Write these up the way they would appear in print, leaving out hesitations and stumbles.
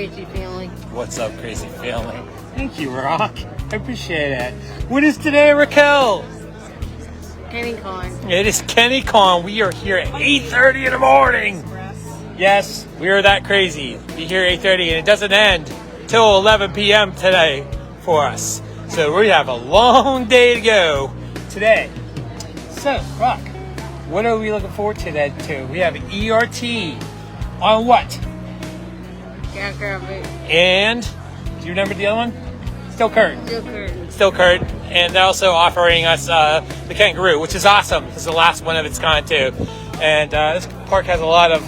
Krazy family? What's up, Krazy family? Thank you, Rock. I appreciate it. What is today, Racquel? Kennykon. It is Kennykon. We are here at 8:30 in the morning. Yes, we are that crazy. Be here at 8:30, and it doesn't end till 11 p.m. today for us. So we have a long day to go today. So, Rock, what are we looking forward to today? We have ERT on what? Jackrabbit. And do you remember the other one? Still Kurt. Still Kurt. And they're also offering us the kangaroo, which is awesome. This is the last one of its kind too. And this park has a lot of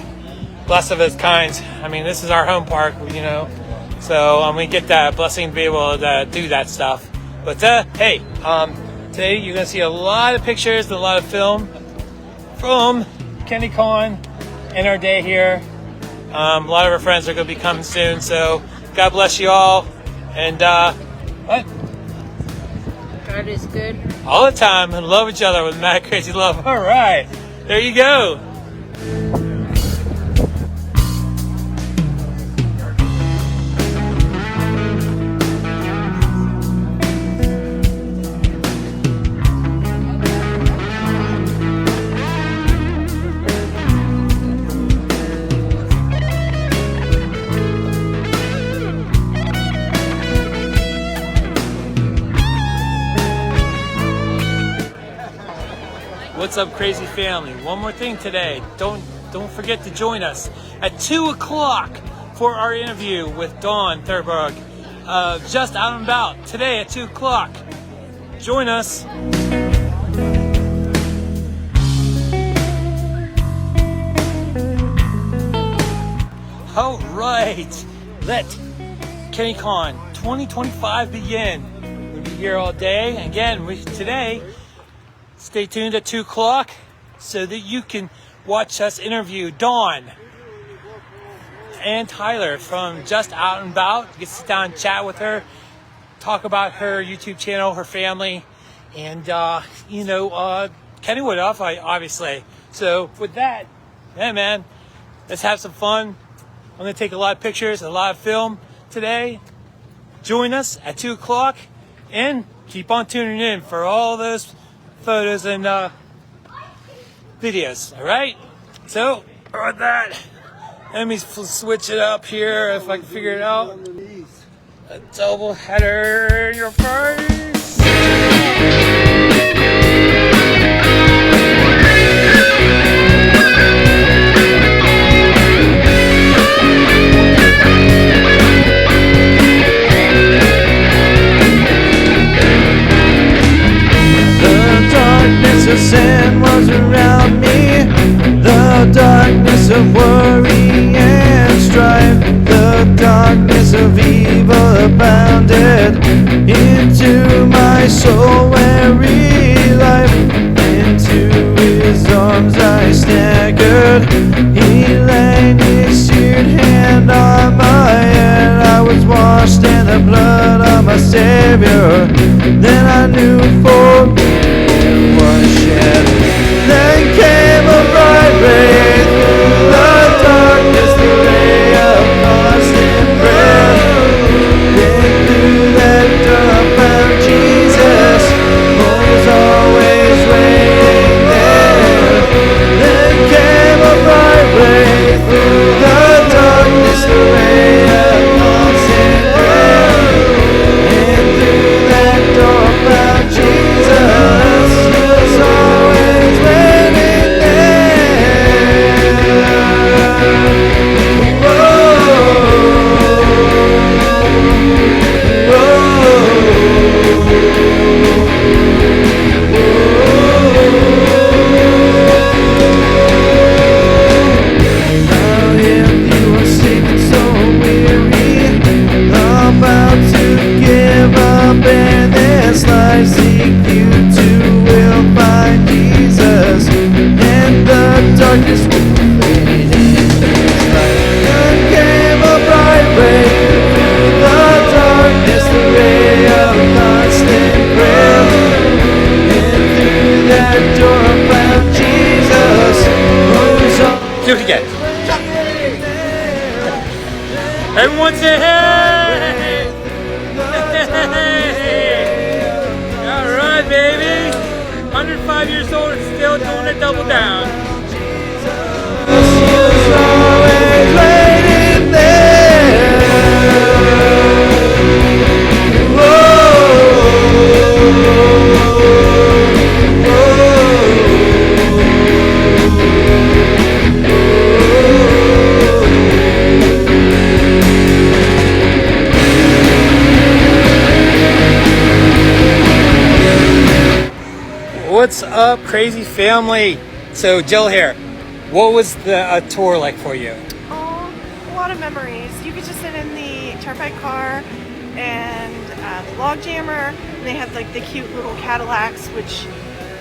less of its kinds. I mean, this is our home park, you know. So we get that blessing to be able to do that stuff. But hey, today you're gonna see a lot of pictures and a lot of film from Kennykon in our day here. A lot of our friends are going to be coming soon, so God bless you all. And what? God is good. All the time, and love each other with mad crazy love. All right, there you go. What's up, Krazy family? One more thing today. Don't forget to join us at 2 o'clock for our interview with Dawn Thornburg. Just out and about today at 2 o'clock. Join us. All right, let Kennykon 2025 begin. We'll be here all day. Again, today. Stay tuned at 2 o'clock so that you can watch us interview Dawn and Tyler from Just Out and About. You can sit down and chat with her, talk about her YouTube channel, her family, and, Kennywood, obviously. So with that, yeah, man, let's have some fun. I'm going to take a lot of pictures, a lot of film today. Join us at 2 o'clock and keep on tuning in for all those photos and videos. All right, so with that, let me switch it up here if I can figure it out. A double header in your face. The sin was around me, the darkness of worry and strife, the darkness of evil abounded into my soul weary life. Into his arms I staggered, he laid his seared hand on my head. I was washed in the blood of my Savior, then I knew for me was shed. Then came a bright ray through the darkness, the ray of constant prayer. Then through that door found Jesus, was always waiting there. Then came a bright ray through the darkness, the ray of constant prayer. And through that door found Jesus. double down. was always waiting there. What's up, crazy family? So Jill here. What was the tour like for you? Oh, a lot of memories. You could just sit in the Turnpike car and the log jammer. And they had like the cute little Cadillacs, which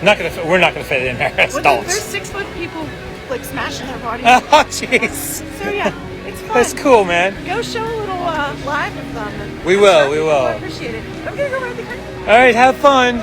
We're not gonna fit it in there as there's adults. 6 foot people like smashing their bodies. Oh jeez. So yeah, it's fun. That's cool, man. Go show a little live with them. And We I'm will, sure we people will. appreciate it. I'm gonna go ride the car. All right, have fun.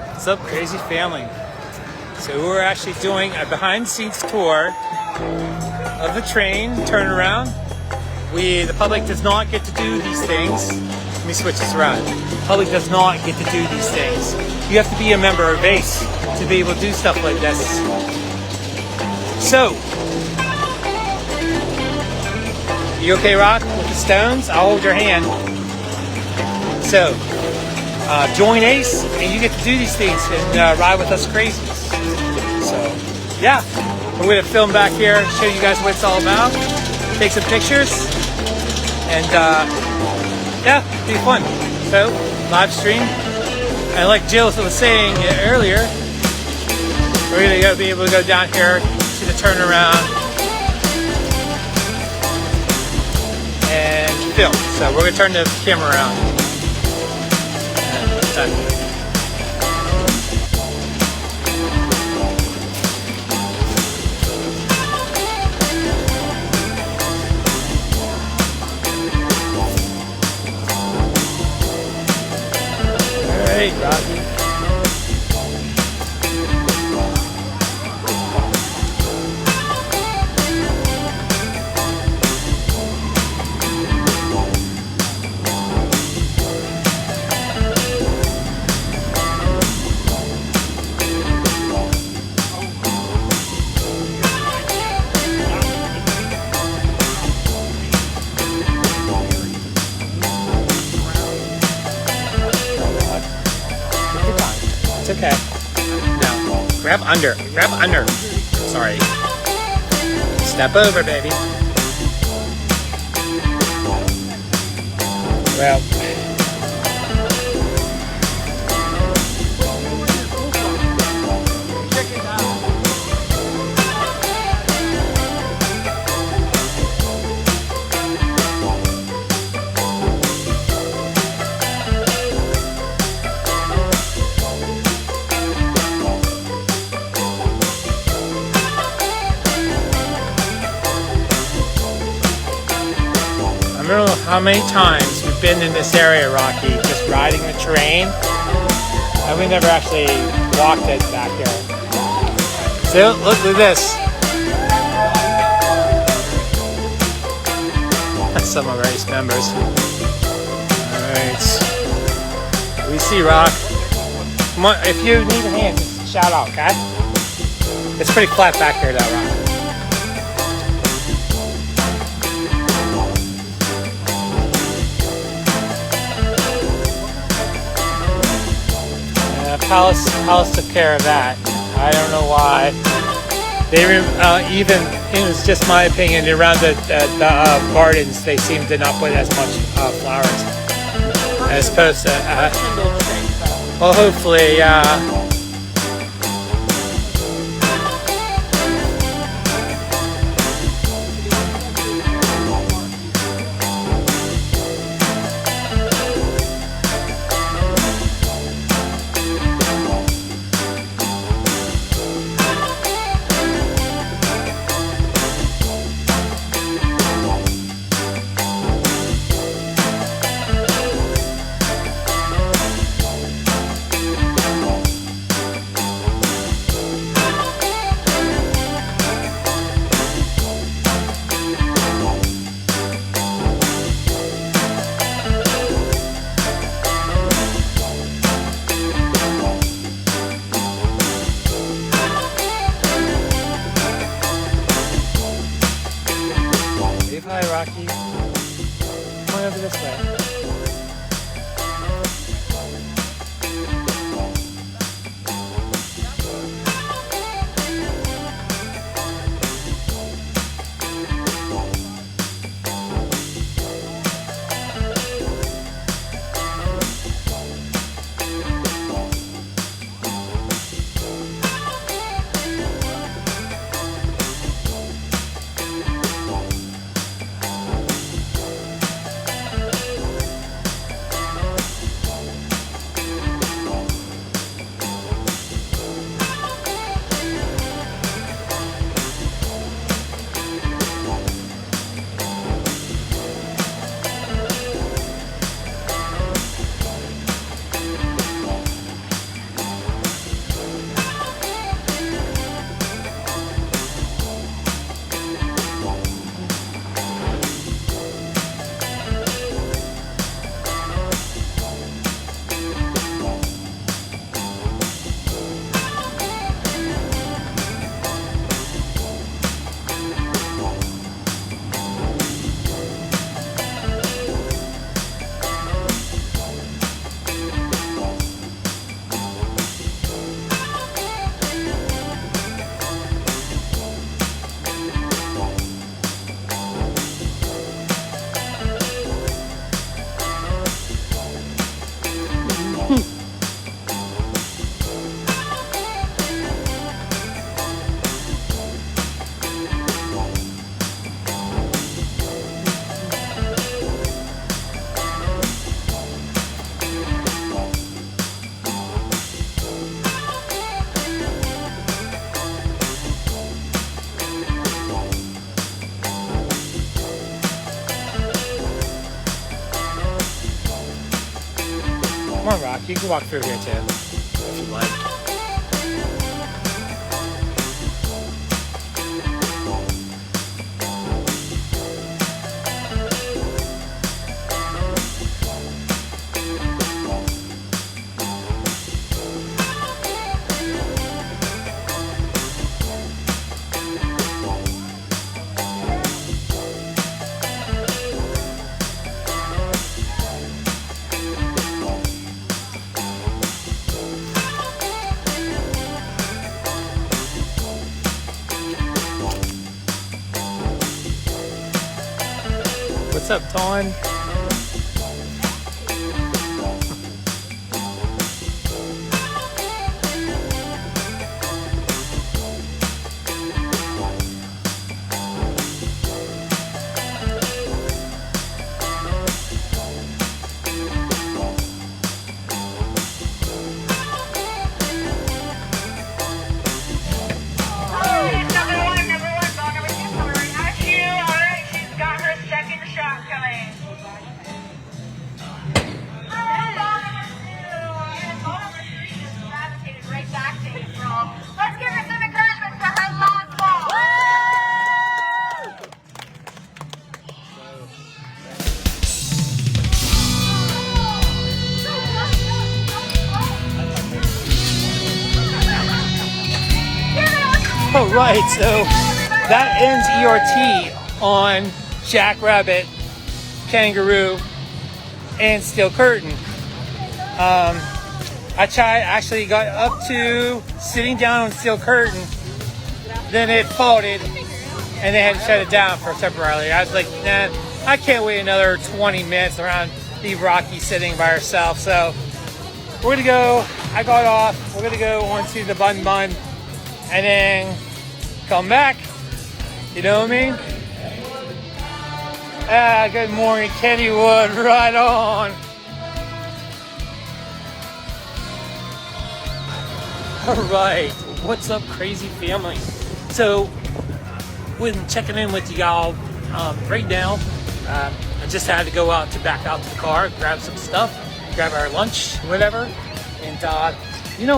What's up, crazy family? So we're actually doing a behind-the-scenes tour of the train turnaround. The public does not get to do these things. Let me switch this around. The public does not get to do these things. You have to be a member of ACE to be able to do stuff like this. So, you okay, Rock, with the Stones? I'll hold your hand. So, join ACE and you get to do these things and ride with us Krazies. So, yeah, we're going to film back here, show you guys what it's all about, take some pictures, and yeah, be fun. So, live stream. And like Jill was saying earlier, we're going to be able to go down here to the turnaround and film. So we're going to turn the camera around. Alright, Rocky. It's okay. No. Grab under. Grab under. Sorry. Step over, baby. Well. I don't know how many times we've been in this area, Rocky, just riding the train, and we never actually walked it back here. So look at this. That's some of our ACE members. Alright. We see Rock. Come on, if you need a hand, just shout out, okay? It's pretty flat back here, though, Rock. Palace took care of that. I don't know why. They even, it was just my opinion, around the gardens, they seem to not put as much flowers as opposed to. Well, hopefully, Hi, Rocky. Come on over this way. Come on, Rock. You can walk through here too, if you like. What's up, Dawn? All right, so that ends ERT on Jackrabbit, Kangaroo, and Steel Curtain. I actually got up to sitting down on Steel Curtain, then it faulted, and they had to shut it down for temporarily. I was like, nah, I can't wait another 20 minutes around the Rocky sitting by herself. So we're gonna go. I got off. We're gonna go onto the Bun Bun, and then come back. You know what I mean? Good morning, Kennywood. Right on. All right, what's up, crazy family? So, when checking in with y'all right now, I just had to go back out to the car, grab some stuff, grab our lunch, whatever. And I don't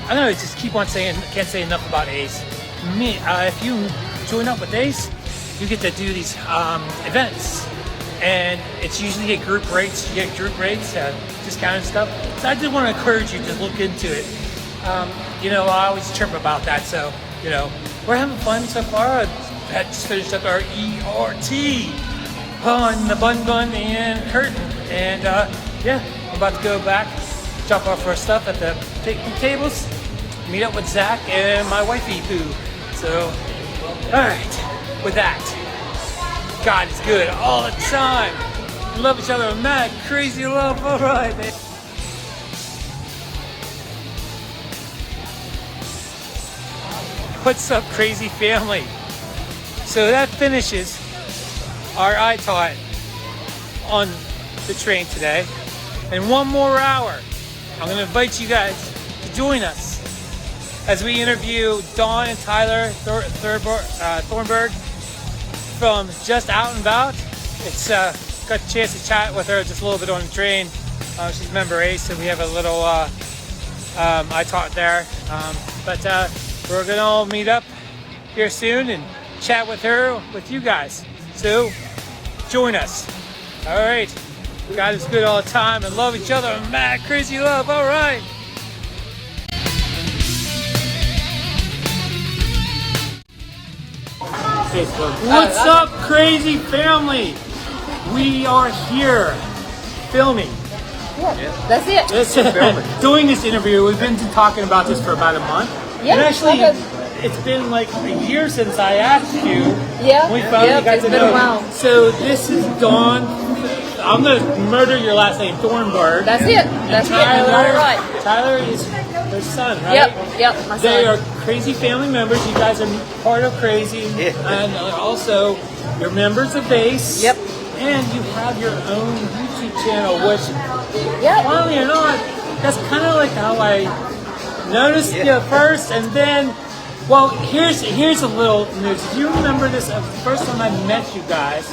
know, just keep on saying, can't say enough about Ace. If you join up with Ace, you get to do these events, and it's usually at group rates. You get group rates, discounted stuff. So I did want to encourage you to look into it. I always chirp about that. So we're having fun so far. I just finished up our ERT. Bun, the Bun, and Curtin. And yeah, I'm about to go back, drop off our stuff at the picnic tables, meet up with Zach and my wifey Pooh. So, alright, with that, God is good all the time. We love each other, mad, crazy love, alright, man. What's up, crazy family? So that finishes our iTaught on the train today. In one more hour, I'm going to invite you guys to join us as we interview Dawn and Tyler Thornburg from Just Out and About. It's got a chance to chat with her just a little bit on the train. She's member 8, so we have a little iTaught there. But we're going to all meet up here soon and chat with her, with you guys. So join us. All right. God is good all the time and love each other. Mad, crazy love. All right. What's up, crazy family? We are here filming. Yeah, that's it. Doing this interview. We've been talking about this for about a month. Yeah, and actually, it's been like a year since I asked you. Yeah, we finally got to know. A while. So this is Dawn. I'm gonna murder your last name, Thornburg. That's it. That's Tyler, it. You got it right. Tyler is their son, right? Yep. My son. They are crazy family members. You guys are part of Krazy, and also you're members of Base. Yep. And you have your own YouTube channel, which, finally or not, that's kind of like how I noticed you first, and then, well, here's a little news. Do you remember this? The first time I met you guys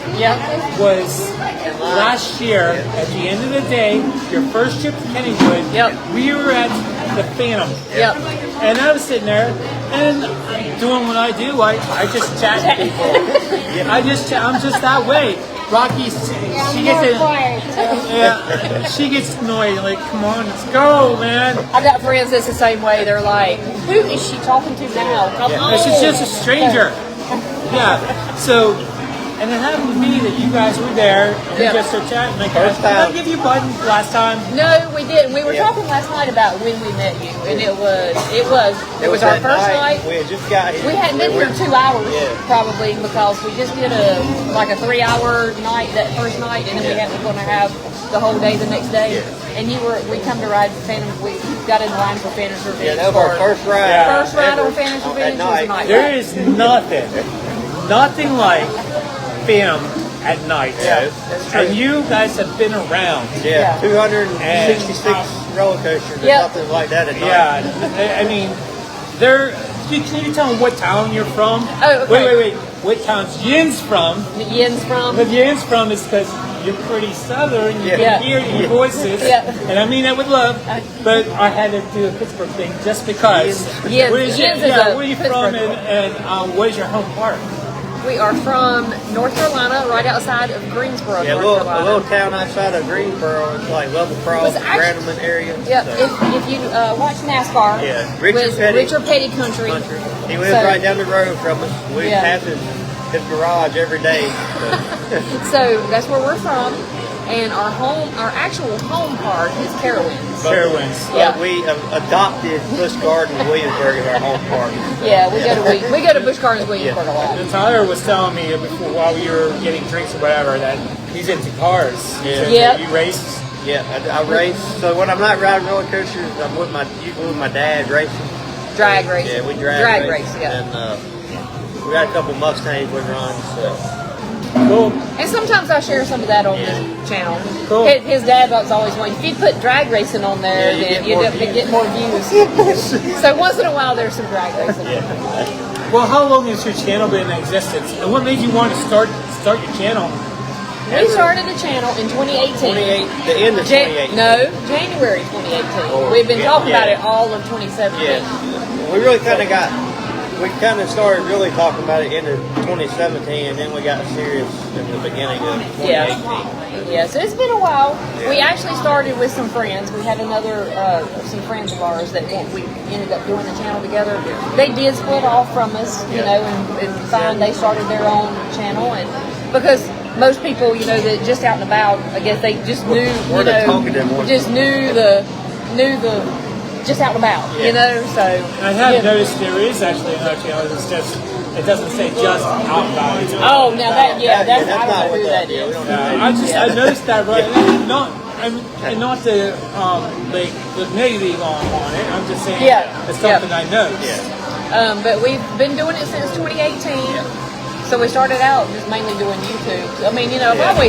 was last year. At the end of the day, your first trip to Kennywood. We were at the Phantom. And I was sitting there and doing what I do. I just chat to people. I'm just that way. Rocky, she gets annoyed. Like, come on, let's go, man. I got friends that's the same way. They're like, who is she talking to now? Come on. This is just a stranger. So, and it happened to be that you guys were there and we just started chatting. Like, did I give you a button last time? No, we didn't. We were talking last night about when we met you, and it was our first night. We had just got here. We hadn't been here 2 hours probably because we just did a 3-hour night that first night, and then we're going to have the whole day the next day. And we come to ride the Phantom. We got in line for Fantasy Revenge. Yeah, that was our first ride. First ride on Fantasy Revenge was tonight. There is nothing like Phantom at night. That's true. And you guys have been around. 266 roller coasters or something like that at night. I mean, can you tell them what town you're from? Oh, okay. Wait. What town's Yin's from? Yin's from? But Yin's from is because you're pretty southern. You can hear your voices. And I mean that with love. But I had to do a Pittsburgh thing just because. Where are you from and what is your home park? We are from North Carolina, right outside of Greensboro, North Carolina. A little town outside of Greensboro. It's like Level Cross, Granderman area. Yeah, so. If you watch NASCAR, Richard Petty Country. He lives right down the road from us. We pass his garage every day. So that's where we're from. And our actual home park is Carowinds. But we adopted Busch Gardens, Williamsburg as our home park. Yeah, we go to Busch Gardens, Williamsburg a lot. And Tyler was telling me before, while we were getting drinks or whatever, that he's into cars. You race. Yeah, I race. So when I'm not riding roller coasters, I'm usually with my dad racing. Drag racing. Yeah, we drag race. And we got a couple Mustangs we run. So. Cool. And sometimes I share some of that on this channel. Cool. His dad was always wanting, if you put drag racing on there, then you get more views. So once in a while there's some drag racing. Well, how long has your channel been in existence? And what made you want to start your channel? We started the channel in 2018. The end of 2018. January 2018. We've been talking about it all of 2017. Yeah. We really kind of started really talking about it in 2017, and then we got serious in the beginning of 2018. Yeah, so it's been a while. We actually started with some friends. We had some friends of ours that we ended up doing the channel together. They did split off from us, you know, and they started their own channel, and because most people, you know, that just out and about, I guess they just knew, We're the talkative ones. just knew the just out and about, you know. So I have noticed there is actually another channel. It's just it doesn't say just out and about. It's oh, now that that's I not don't know what who that that is. I noticed that, but not to like the negative on it. I'm just saying it's something I noticed. But we've been doing it since 2018. So we started out just mainly doing YouTube. I mean, you know, I've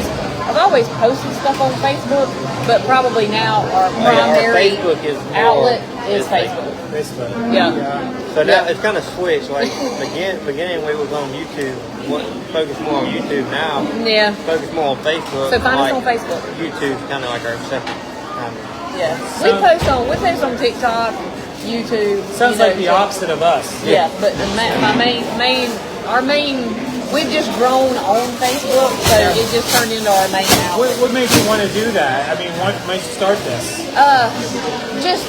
always posted stuff on Facebook, but probably now our primary outlet is Facebook. Yeah. So now it's kind of switched. Like beginning we was on YouTube, focus more on YouTube now. Yeah. Focus more on Facebook. So find us on Facebook. YouTube's kind of like our separate kind of. Yeah. We post on TikTok, YouTube. Sounds like the opposite of us. Yeah, but our main. We've just grown on Facebook, so it just turned into our main outlet. What made you want to do that? I mean, what made you start this? Just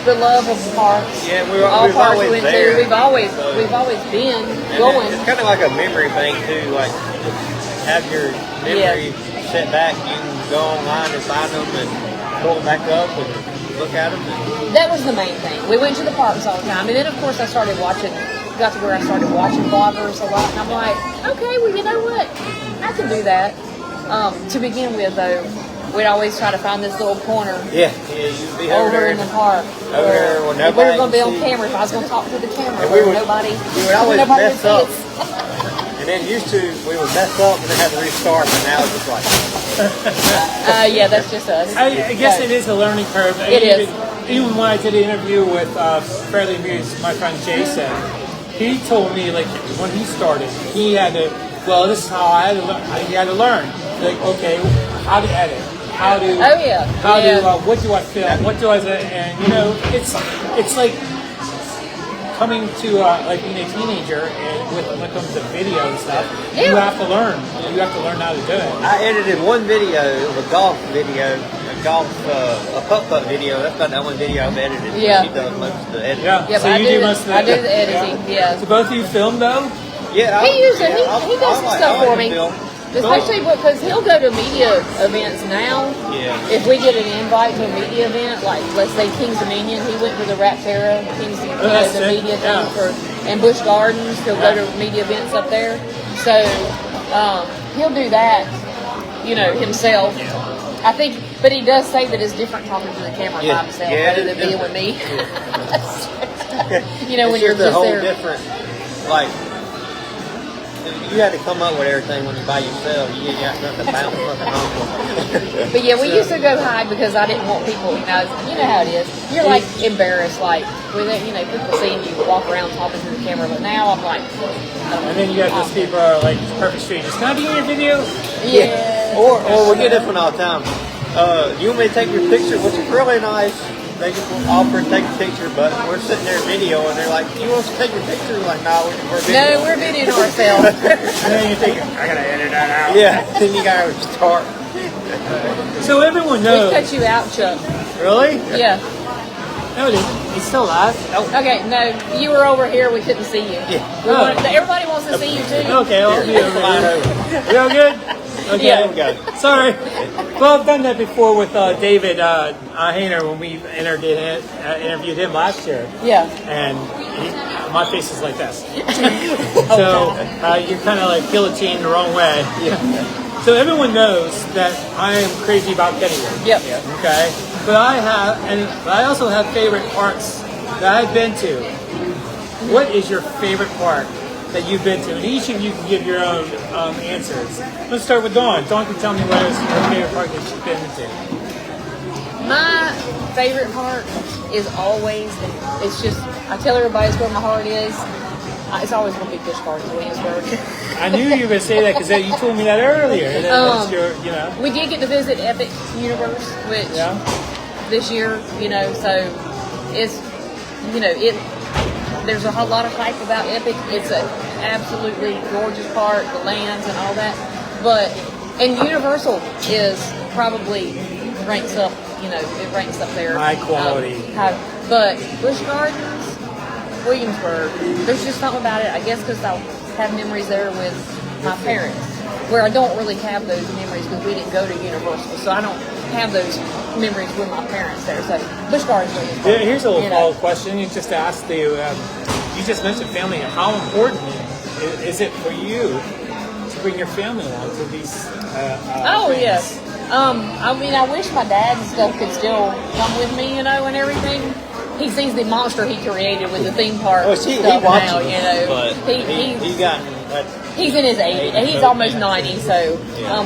the love of the parks. Yeah, all we've parks always we went there. to. We've always been going. It's kind of like a memory thing too. Like have your memory set back. You can go online and find them and pull them back up and look at them. That was the main thing. We went to the parks all the time, and then of course I started watching. Got to where I started watching vloggers a lot, and I'm like, okay, well, you know what? I can do that. To begin with, though, we'd always try to find this little corner. You'd be over in the park. Over there where nobody. We were going to be on camera. If I was going to talk to the camera, and we would nobody always would mess see up. us. And then we would mess up and then have to restart, and now it's just like. Yeah, that's just us. I guess it is a learning curve. It is. Even when I did an interview with Fairly Amused, my friend Jason, he told me, like, when he started, he had to, well, this is how I had to learn. He had to learn. Like, okay, how to edit. How to, what do I film? What do I, and, you know, it's like coming to, like, being a teenager, and when it comes to video and stuff, you have to learn. You have to learn how to do it. I edited one video, a golf video, a putt-putt video. That's about the only video I've edited. Yeah. She does most of the editing. Yeah, so you do most of the I do the editing, yeah. So both of you film, though? Yeah. He does some stuff for me. Especially because he'll go to media events now. Yeah. If we get an invite to a media event, like let's say King's Dominion, he went to the Racquel, the media thing and Busch Gardens. He'll go to media events up there. So he'll do that, you know, himself. I think, but he does say that it's different talking to the camera by himself rather than being with me. You know, when you're just whole there. Different, like. You had to come up with everything when you by yourself. You ain't got nothing bound nothing home. But yeah, we used to go hide because I didn't want people, you know how it is. You're like embarrassed, like with it, you know, people seeing you walk around talking to the camera. But now I'm like, and then you got those people who are like perfect strangers. Can I be in your video? Yeah. Or we get this one all the time. You want me to take your picture, which is really nice. They just offer to take a picture, but we're sitting there video, and they're like, "You want us to take your picture?" We're like, "No, we're videoing." No, we're videoing ourselves. And then you think, I gotta edit that out. Yeah, then you gotta start. So everyone We knows. cut you out, Chuck. Really? Yeah. No, he's still alive. Oh. Okay, no, you were over here. We couldn't see you. Yeah. Everybody wants to see you too. Okay, I'll be over here. You all good? Okay. Yeah. There we go. Sorry. Well, I've done that before with David Hayner when we interviewed him last year. Yeah. And my face is like this. So you're kind of like guillotine the wrong way. Yeah. So everyone knows that I am crazy about Kennywood. Yep. Okay. But I also have favorite parks that I've been to. What is your favorite park that you've been to? And each of you can give your own answers. Let's start with Dawn. Dawn can tell me what is your favorite park that you've been to. My favorite park is always, it's just, I tell everybody it's where my heart is. It's always going to be Busch Gardens, Williamsburg. I knew you were going to say that because you told me that earlier. That's your, you know. We did get to visit Epic Universe, which this year, you know, so it's, you know, there's a whole lot of hype about Epic. It's an absolutely gorgeous park, the lands and all that. And Universal is probably ranks up, you know, it ranks up there. High quality. But Busch Gardens, Williamsburg, there's just something about it. I guess because I have memories there with my parents. where I don't really have those memories because we didn't go to Universal, so I don't have those memories with my parents there. So Busch Gardens really fun. Here's a little follow-up question. You just asked you just mentioned family. How important is it for you to bring your family along to these? Oh things? yes. I mean, I wish my dad and stuff could still come with me, and everything. He sees the monster he created with the theme park He stuff watches now, it, but He's he's in his 80s. He's almost 90, so.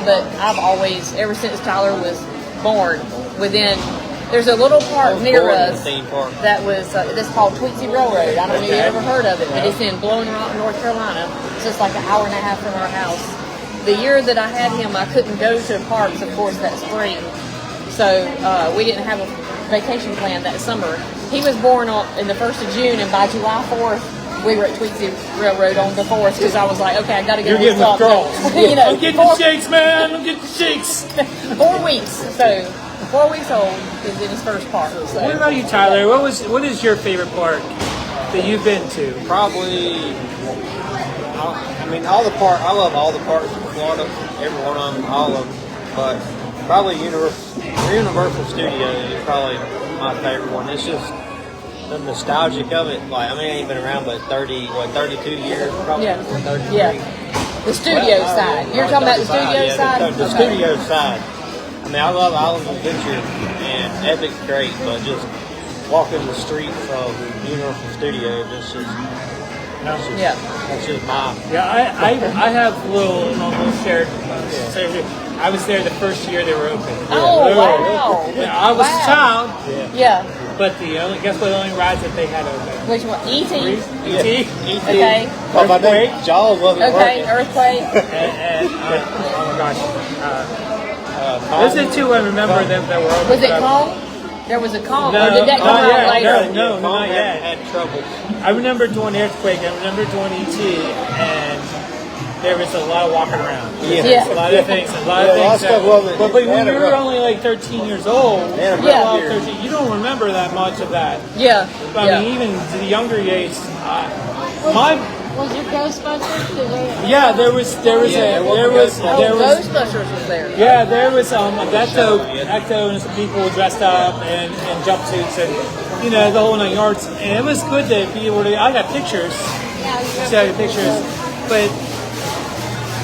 But I've always, ever since Tyler was born, there's a little park near us that was that's called Tweetsie Railroad. I don't know if you've ever heard of it, but it's in Blowing Rock, North Carolina. It's just like an hour and a half from our house. The year that I had him, I couldn't go to parks, of course, that spring. So we didn't have a vacation plan that summer. He was born in the 1st of June, and by July 4th, we were at Tweetsie Railroad on the 4th because I was like, okay, I got to get this up. I'm getting the shakes, man. I'm getting the shakes. 4 weeks. So 4 weeks old is in his first park. So. What about you, Tyler? What is your favorite park that you've been to? Probably. I mean, all the parks. I love all the parks in Florida. Every one of them, all of them. But probably Universal Studios is probably my favorite one. It's just the nostalgic of it. Like, I mean, I ain't been around but 32 years, probably. Yeah. 33. Yeah. The studio side. You're talking about the studio side? The studio side. I mean, I love Islands of Adventure and Epic's great, but just walking the streets of Universal Studios, that's just my. Yeah, I have a little shared. I was there the first year they were open. Oh, wow. I was a child. Yeah. But guess what? The only rides that they had open. Which one? E.T. E.T. Okay. Earthquake. Jaws wasn't Okay. working. Earthquake. and oh my gosh. Those are the two I remember that were open. Was it Kong? There was a Kong. No, or did that come not out yet. later? No, not yet. Had trouble. I remember doing Earthquake. I remember doing E.T. and there was a lot of walking around. Yeah. A lot of things. A lot of things. But when you were only like 13 years old, you don't remember that much of that. Yeah. I mean, even to the younger age, Was there Ghostbusters? Yeah, there was Ghostbusters was there. Yeah, there was Ecto and some people dressed up in jumpsuits and the whole 9 yards. And it was good to be able to. I got pictures. Yeah, pictures, but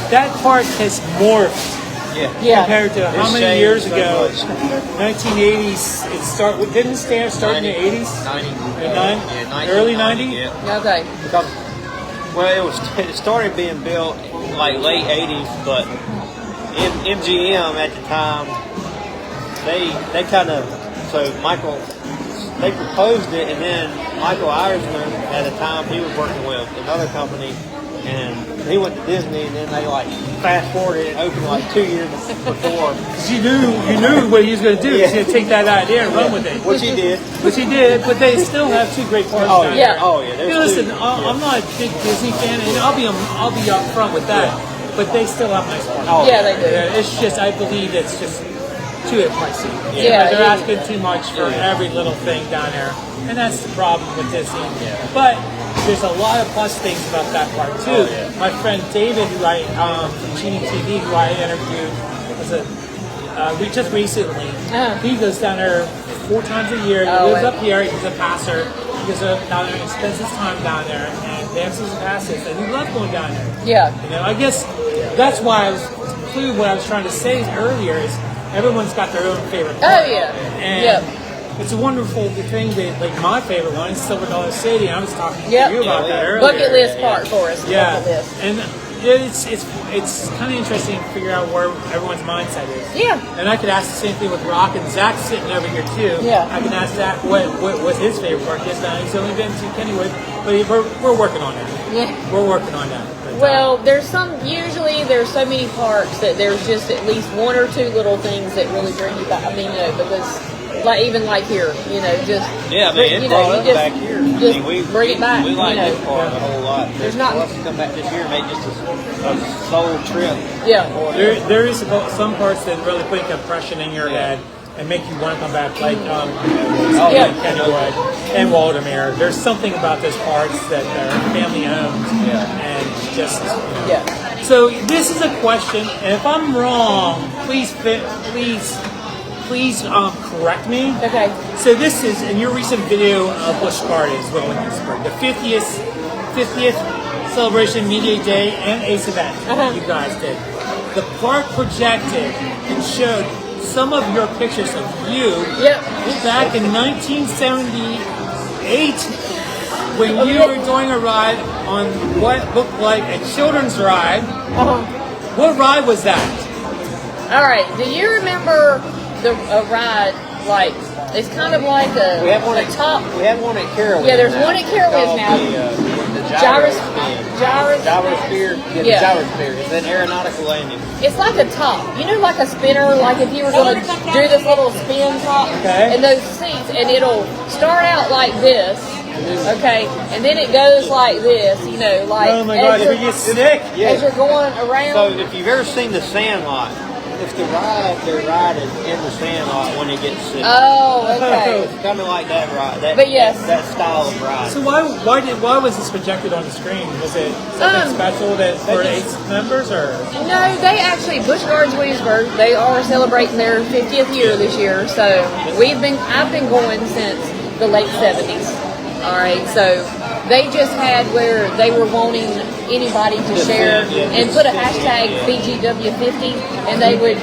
that park has morphed. Compared to how many years ago? 1980s. Didn't it start in the 80s? 90. Early 90s? Yeah. Okay. Well, it started being built like late 80s, but MGM at the time, they kind of, they proposed it, and then Michael Eisner at the time, he was working with another company, and he went to Disney, and then they fast forwarded it, opened 2 years before. You knew what he was going to do. He was going to take that idea and run with it. Which he did. But they still have two great parks down there. Listen, I'm not a big Disney fan, and I'll be up front with that. But they still have nice parks. They do. It's just, I believe it's just too pricey. Yeah, they're asking too much for every little thing down there, and that's the problem with Disney. But there's a lot of plus things about that park too. My friend David, who from Genie TV, who I interviewed, just recently. He goes down there 4 times a year. He lives up here. He's a passer. He goes down there and spends his time down there, and they have season passes, and he loves going down there. Yeah. I guess that's why I was including what I was trying to say earlier is everyone's got their own favorite park. Oh yeah. And it's a wonderful thing that my favorite one is Silver Dollar City. I was talking to you about that earlier. Bucket list park for us. Yeah. Bucket list. And it's kind of interesting to figure out where everyone's mindset is. Yeah. And I could ask the same thing with Rock, and Zach's sitting over here too. Yeah. I can ask Zach what his favorite park is. Now he's only been to Kennywood, but we're working on that. Yeah. We're working on that. But, well, there's so many parks that there's just at least 1 or 2 little things that really bring you back. I mean, because even here, just it brought us back here. Just bring it back. We like this park a whole lot. There's not for us to come back this year and make just a sole trip. Yeah. There is some parts that really put a impression in your head and make you want to come back, like Kennywood and Waldemere. There's something about those parks that are family owned and just So this is a question, and if I'm wrong, please correct me. Okay. So this is in your recent video of Busch Gardens as well in Pittsburgh, the 50th celebration media day and ACE event you guys did. The park projected and showed some of your pictures of you back in 1978 when you were doing a ride on what looked like a children's ride. What ride was that? All right. Do you remember a ride like it's kind of like a We have one a at top? We have one at Carowinds. Yeah, there's one at Carowinds now. The Gyrosphere. the gyrosphere. It's an aeronautical landing. It's like a top. You know, like a spinner. Like if you were going to do this little spin top, Okay. and those seats, and it'll start out like this. Okay, and then it goes like this, you know, like Oh my God! If you get sick, as you're going around. So if you've ever seen the Sandlot, it's the ride they're riding in the Sandlot when it gets sick. Oh, okay. It's kind of like that ride. But yes. that style of ride. So why was this projected on the screen? Was it something special that for ACE members or? No, they actually Busch Gardens Williamsburg. They are celebrating their 50th year this year. So I've been going since the late 70s. All right, so they just had where they were wanting anybody to share and put a hashtag BGW50, and that way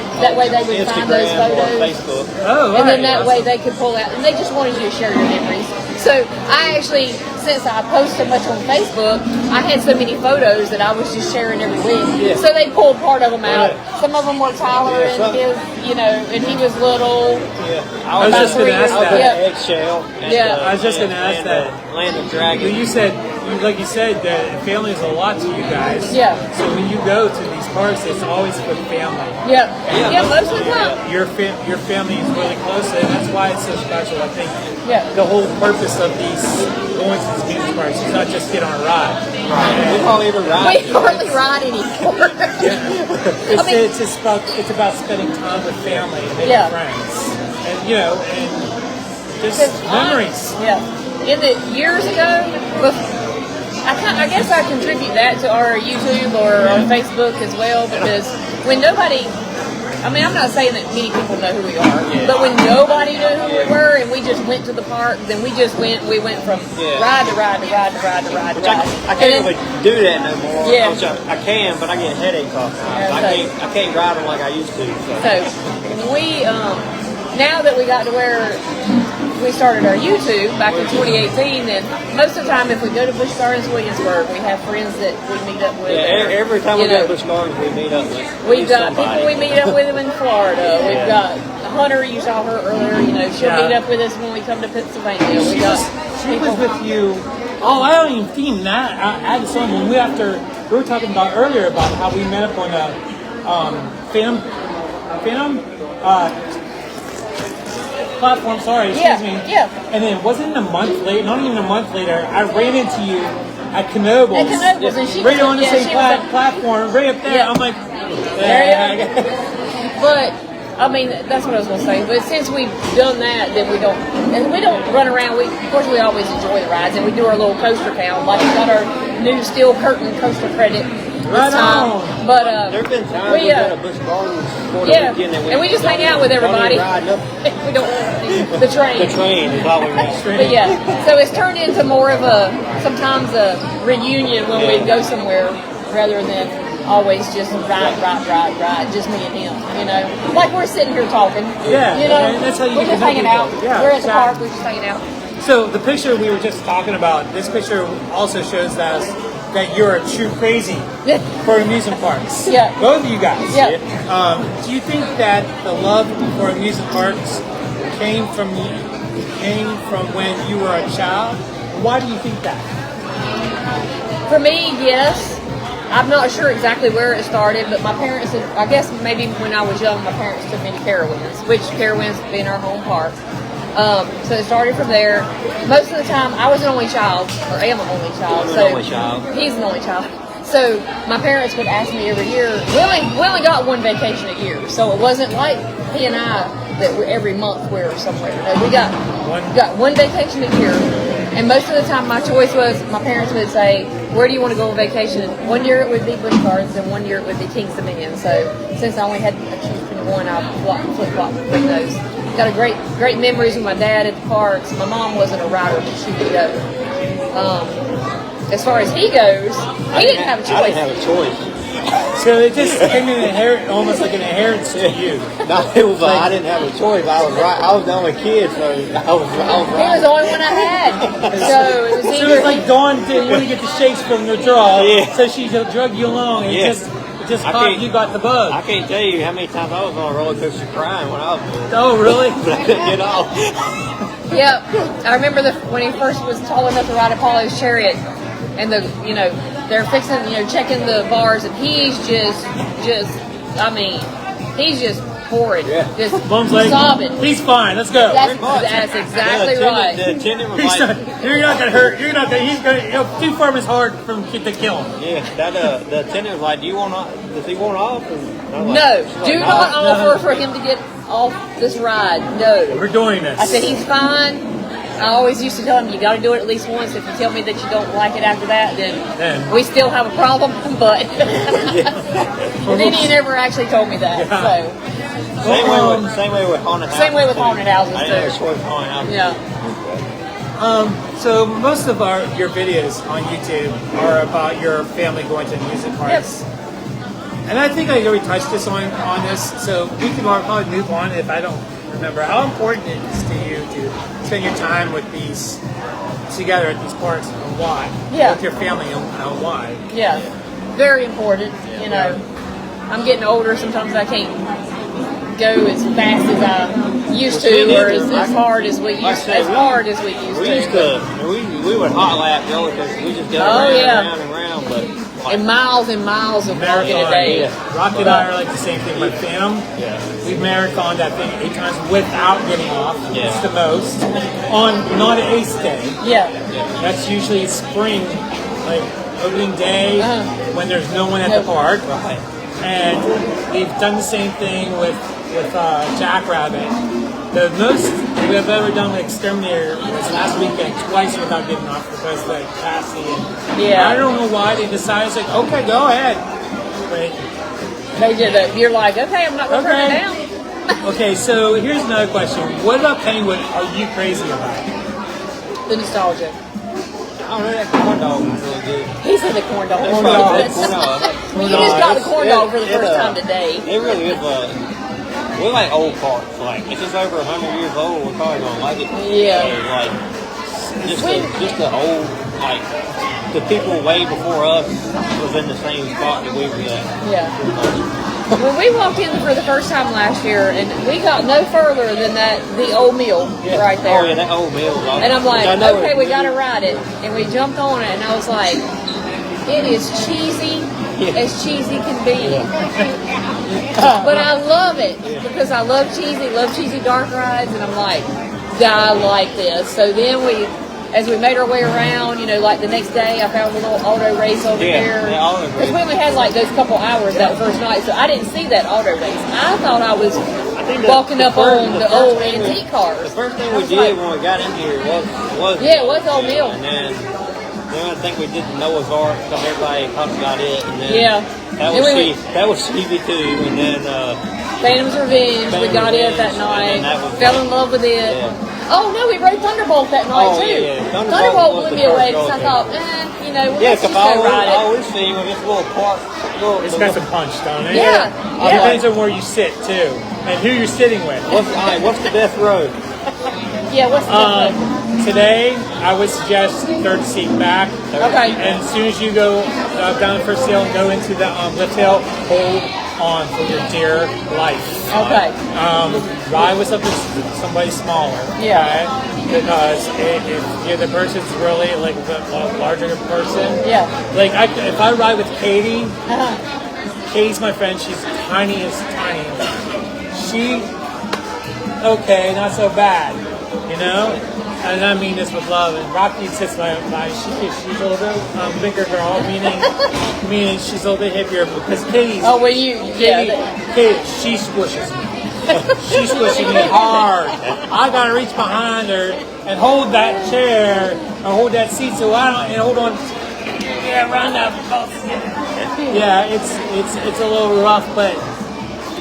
they would find those Instagram or photos. Facebook. Oh, And then that right. way they could pull out, and they just wanted you to share your memories. So I actually, since I post so much on Facebook, I had so many photos that I was just sharing every week. Yeah. So they pulled part of them out. Yeah. Some of them were Tyler Yeah, and his, you know, and he was little. Yeah. I was just going to ask I was that. at Eggshell. Yeah. I was just going to ask that. Land of Dragons. You said, like you said, that family is a lot to you guys. Yeah. So when you go to these parks, it's always for family. Yeah, most of the time. Your family is really close, and that's why it's so special. I think Yeah. the whole purpose of these going to these music parks is not just get on a ride. We hardly ever ride. We hardly ride anymore. It's about spending time with family and making friends, and and just memories. In the years ago, I guess I contribute that to our YouTube or our Facebook as well, because when nobody, I'm not saying that many people know who we are, but when nobody knew who we were and we just went to the park, then we went from ride to ride to ride to ride to ride to ride. I can't really do that no more. Yeah. I can, but I get headaches off times. I can't ride them like I used to. So we, now that we got to where we started our YouTube back in 2018, and most of the time if we go to Busch Gardens Williamsburg, we have friends that we meet up with. Every time we go to Busch Gardens, we meet up with We've got somebody. people we meet up with them in Florida. We've got Hunter, you saw her earlier, she'll meet up with us when we come to Pennsylvania. She was with you. Oh, I don't even theme that. I had some when we were talking about earlier about how we met up on a Phantom platform. Sorry, excuse me. Yeah. And then wasn't a month later, not even a month later, I ran into you at Knoebels. And she right was on the same platform, right up there. Yeah. I'm like, But that's what I was gonna say. But since we've done that, then we don't run around. Of course we always enjoy the rides, and we do our little coaster count. Like we got our new Steel Curtain coaster credit this time. But there've been times we go to Busch Gardens for the weekend and we just hang out with everybody. We don't the train. The train is all we want. But so it's turned into more of sometimes a reunion when we go somewhere rather than always just ride, just me and him, Like we're sitting here talking. Yeah, and that's how you we're just hanging out. Yeah, we're at the park, we're just hanging out. So the picture we were just talking about, this picture also shows that you're a true crazy for amusement parks. Yeah. Both of you guys. Yeah. Do you think that the love for amusement parks came from when you were a child? Why do you think that? For me, yes. I'm not sure exactly where it started, but my parents, I guess maybe when I was young, my parents took me to Carowinds, which Carowinds being our home park. So it started from there. Most of the time, I was an only child, or am an only child. He's an only child. So my parents would ask me every year. We only got one vacation a year, so it wasn't like he and I that every month we were somewhere. No, we got one vacation a year. And most of the time, my choice was, my parents would say, where do you want to go on vacation? One year it would be Busch Gardens, and one year it would be Kings Dominion. So since I only had to choose between one, I flip-flop between those. Got a great memories with my dad at the parks. My mom wasn't a rider, but she would go. As far as he goes, he didn't have a choice. I didn't have a choice. So it just came in almost like an inheritance to you. No, it was like I didn't have a choice. I was the only kid, so I was He was the only one I had. So it was So either it's like Dawn didn't want to get the shakes from the draw, Yeah. so she drug you along, and it just caught you got the bug. I can't tell you how many times I was on a roller coaster crying when I was little. Oh, really? But I couldn't get off. Yep. I remember when he first was tall enough to ride Apollo's chariot, and they're fixing, checking the bars, and he's just horrid. Yeah. Just Mom's like, sobbing. he's fine. Let's go. That's exactly right. The attendant was like, You're not gonna hurt. You're not gonna. He's gonna. Too far is hard to kill him. yeah, the attendant was like, does he want off? And I was No, like, do not offer for him to get off this ride. No. We're doing this. I said, he's fine. I always used to tell him, you got to do it at least once. If you tell me that you don't like it after that, then we still have a problem. But then he never actually told me that. So Same way with haunted houses. Same way with haunted houses, I didn't have a choice with haunted houses. yeah. So most of your videos on YouTube are about your family going to amusement parks. Yep. And I think I already touched this on this, so we can probably move on if I don't remember. How important it is to you to spend your time with these together at these parks, and why? Yeah. With your family, and why? Yeah. Very important. I'm getting older. Sometimes I can't go as fast as I used to, or as hard as we used to. We would hot lap roller coasters. We just go round and round, but and miles of walking a day. Rocky and I are like the same thing. But Phantom, we've marathoned that thing 8 times without getting off. It's the most on not an ace day. That's usually spring, like opening day when there's no one at the park. And we've done the same thing with Jackrabbit. The most we have ever done with Exterminator was last weekend, twice without getting off because of the capacity. I don't know why they decided, like, okay, go ahead. But they did that. You're like, okay, I'm not going to turn it down. Okay, so here's another question. What about Kennywood are you crazy about? The nostalgia. I don't know, that corn dog was really good. He said the corn dog. Corn dog. You just got the corn dog for the first time today. It really is. We like old parks. Like, if it's over 100 years old, we're probably gonna like it. Yeah. Like, just the old, like, the people way before us was in the same spot that we were at. Yeah. When we walked in for the first time last year, and we got no further than the old mill right there. Oh yeah, that old mill. And I'm like, okay, we gotta ride it, and we jumped on it, and I was like, it is cheesy as cheesy can be. But I love it because I love cheesy dark rides, and I'm like, I like this. So then as we made our way around, like the next day, I found a little auto race over there. Because we only had like those couple hours that first night, so I didn't see that auto race. I thought I was walking up on the old antique cars. The first thing we did when we got in here was it was Old Mill. And then I think we did the Noah's Ark because everybody kind of got it. And then that was Stevie too. And then Phantom's Revenge. We got it that night. Fell in love with it. Yeah. Oh no, we rode Thunderbolt that night too. Yeah. Thunderbolt blew me away because I thought, let's just go ride it. I always see with this little park. It's got some punch, don't it? Yeah. It depends on where you sit too, and who you're sitting with. What's the best road? Yeah, what's the best road? Today, I would suggest third seat back. Okay. And as soon as you go down the first hill and go into the lift hill, hold on for your dear life. Okay. Ride with somebody smaller. Yeah. Okay? Because if the person's really like a larger person. Yeah. Like if I ride with Katie, Katie's my friend. She's tiny as tiny. Okay, not so bad. And I mean this with love. And Rocky sits by she's a little bit bigger girl, meaning she's a little bit hippier because Katie, she squishes me. She's pushing me hard. I gotta reach behind her and hold that chair or hold that seat so I don't and hold on. Yeah, run that. Yeah, it's a little rough, but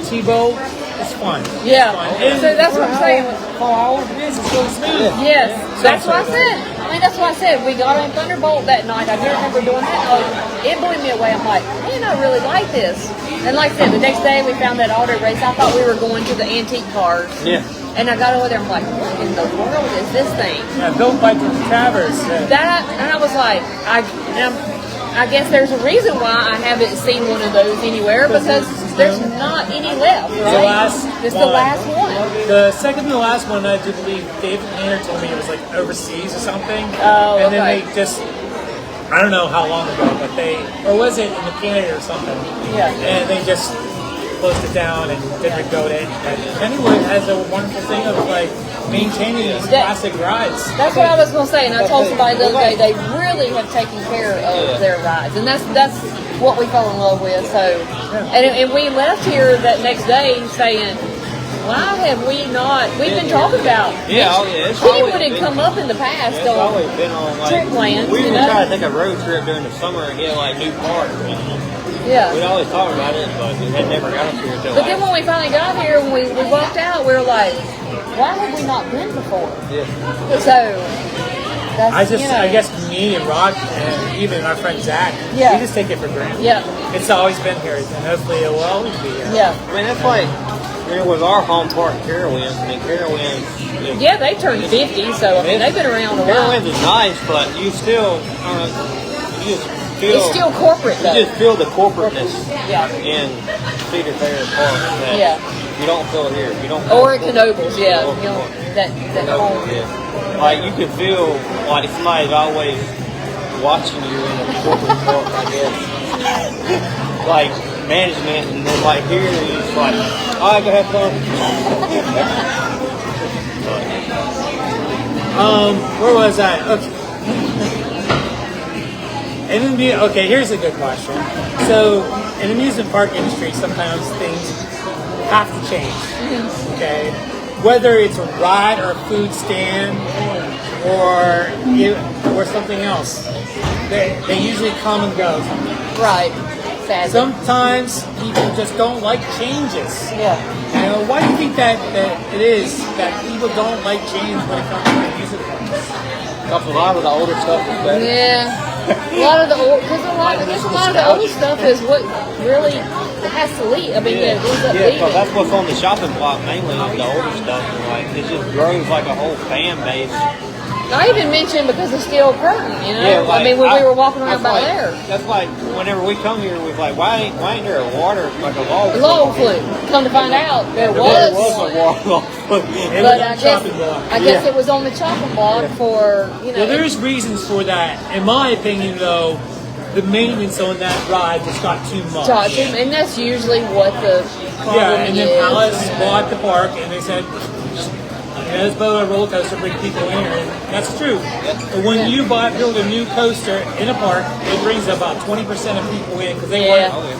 T-Bow, it's fun. Yeah. And So that's what I'm saying. For how old it is, it's really smooth. Yes, that's what I said. I mean, that's what I said. We got on Thunderbolt that night. I do remember doing that. It blew me away. I'm like, man, I really like this. And like I said, the next day we found that auto race. I thought we were going to the antique cars. Yeah. And I got over there. I'm like, what in the world is this thing? Yeah, built by the Travers. That, and I was like, I guess there's a reason why I haven't seen one of those anywhere because there's not any left, right? It's the last one. The second to the last one, I do believe David Maynard told me it was like overseas or something. Oh, and then they just, I don't know how long ago, but or was it in Canada or something? Yeah. And they just closed it down and didn't rebuild it. But Kennywood has a wonderful thing of like maintaining these classic rides. That's what I was going to say, and I told somebody the other day they really have taken care of their rides, and that's what we fell in love with. So, and we left here that next day saying, why have we not? We've been talking about. Kennywood had come up in the past. It's always been on like trip plans. We were trying to take a road trip during the summer and get like new parts. Yeah. We'd always talk about it, but we had never got us here until. But then when we finally got here, when we walked out, we were like, why have we not been before? Yeah. So that's, I guess me and Rod and even our friend Zach, we just take it for granted. Yeah. It's always been here, and hopefully it will always be here. Yeah. I mean, that's like, it was our home park, Carowinds. I mean, Carowinds. Yeah, they turned 50, so I mean, they've been around a while. Carowinds is nice, but you still, you just feel. It's still corporate, though. You just feel the corporateness in Cedar Fair Park that you don't feel here. You don't. Or at Knoebels, that home. Yeah. Like you can feel like somebody's always watching you in a corporate park, I guess. Like management, and then like here, you're just like, all right, go have fun. Where was I? Okay, here's a good question. So, in the amusement park industry, sometimes things have to change. Okay, whether it's a ride or a food stand or something else, they usually come and go. Right. Sadly. Sometimes people just don't like changes. Yeah. Why do you think that it is that people don't like change when it comes to amusement parks? Because a lot of the older stuff is better. Yeah. A lot of the old, because a lot of the old stuff is what really has to leave. I mean, it ends up leaving. Because that's what's on the shopping block mainly is the older stuff. And like it just grows like a whole fan base. I even mentioned because of Steel Curtain, Yeah, like, I mean, when we were walking around by there. That's like whenever we come here, we're like, why ain't there a water like a log? Log flume. Come to find out, there was. a log flume. But I guess it was on the chopping block for Well, there's reasons for that. In my opinion, though, the maintenance on that ride just got too much. And that's usually what the problem and then Palace bought the park, and they said, let's build a roller coaster, bring people in here. And that's true. But when you build a new coaster in a park, it brings about 20% of people in because they want it.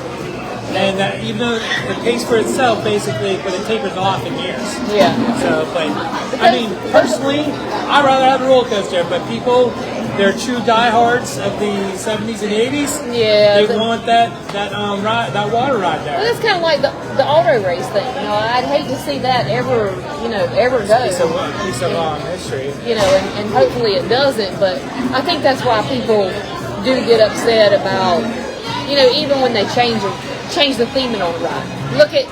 And even though it pays for itself, basically, but it tapers off in years. Yeah. So, but I mean, personally, I'd rather have a roller coaster. But people, they're true diehards of the 70s and 80s. Yeah. They want that water ride there. Well, that's kind of like the auto race thing. I'd hate to see that ever go. It's a long history. And hopefully it doesn't. But I think that's why people do get upset about, even when they change the theming on the ride. Look at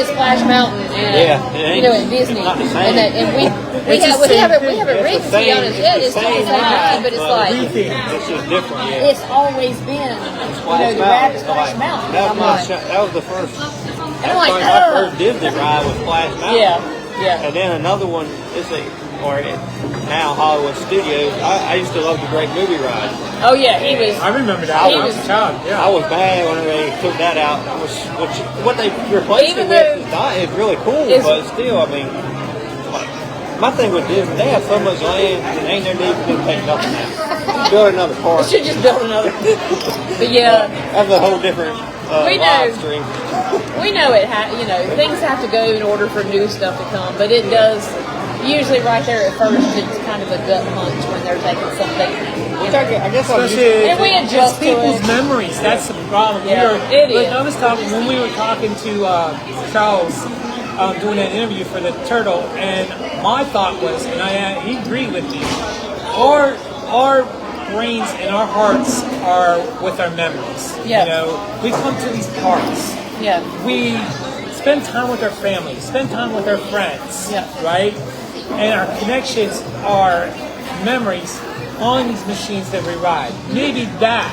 Splash Mountain and at Disney, and we have it rigged to be honest. Yeah, it's the same ride, but it's like it's just different. Yeah. It's always been the Rabbit Splash Mountain. That was the first. And I'm like, my first Disney ride was Splash Mountain. Yeah. And then another one now Hollywood Studios. I used to love the Great Movie Ride. Oh yeah, he was. I remember that. I was a child. Yeah. I was mad when they took that out. What they replaced it with is really cool, but still, I mean, my thing with Disney, they have so much land and ain't no need to take nothing out. Build another park. They should just build another. But yeah, that's a whole different We live know. stream. We know things have to go in order for new stuff to come, but it does. Usually, right there at first, it's kind of a gut punch when they're taking something. Which I guess I'm used to. Especially And we adjust it's people's to it. memories. That's the problem. Yeah, it is. I was talking when we were talking to Charles doing that interview for the Turtle, and my thought was, and he agreed with me. Our brains and our hearts are with our memories. Yeah. You know, we come to these parks. Yeah. We spend time with our family, spend time with our friends. Yeah. Right? And our connections are memories on these machines that we ride. Maybe that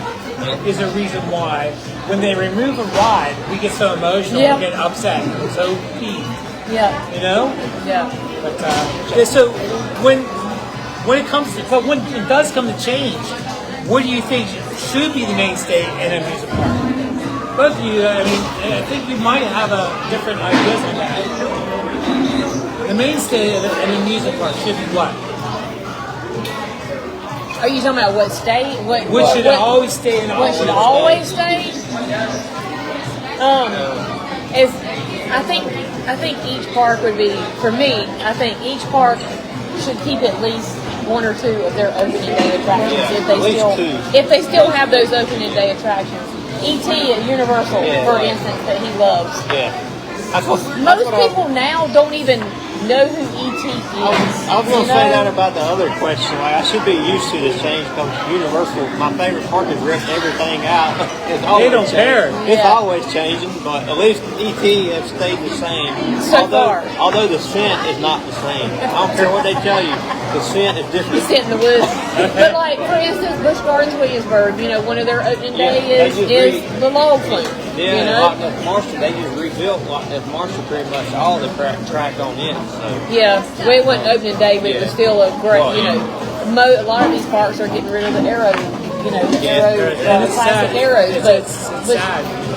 is a reason why when they remove a ride, we get so emotional, Yeah. we get upset, so peeved. Yeah. You know? Yeah. But so when it comes to, but when it does come to change, what do you think should be the mainstay in an amusement park? Both of you, I mean, I think you might have a different ideas on that. The mainstay of an amusement park should be what? Are you talking about what state? What should always stay in What should always stay? Is I think each park would be, for me, I think each park should keep at least one or two of their opening day attractions if they still have those opening day attractions. E.T. at Universal, for instance, that he loves. Yeah. Most people now don't even know who E.T. is. I was going to say that about the other question. Like, I should be used to this change because Universal, my favorite park, has ripped everything out. It's always They don't care. It's always changing, but at least E.T. has stayed the same. So far. Although the scent is not the same. I don't care what they tell you. The scent is different. The scent in the woods. But like, for instance, Busch Gardens, Williamsburg, one of their opening day is the log flume. Yeah, Loch Ness Monster, they just rebuilt Loch Ness Monster pretty much all the track on it. So. Yeah, well, it wasn't opening day, but it was still a great, a lot of these parks are getting rid of the arrow, classic arrows. But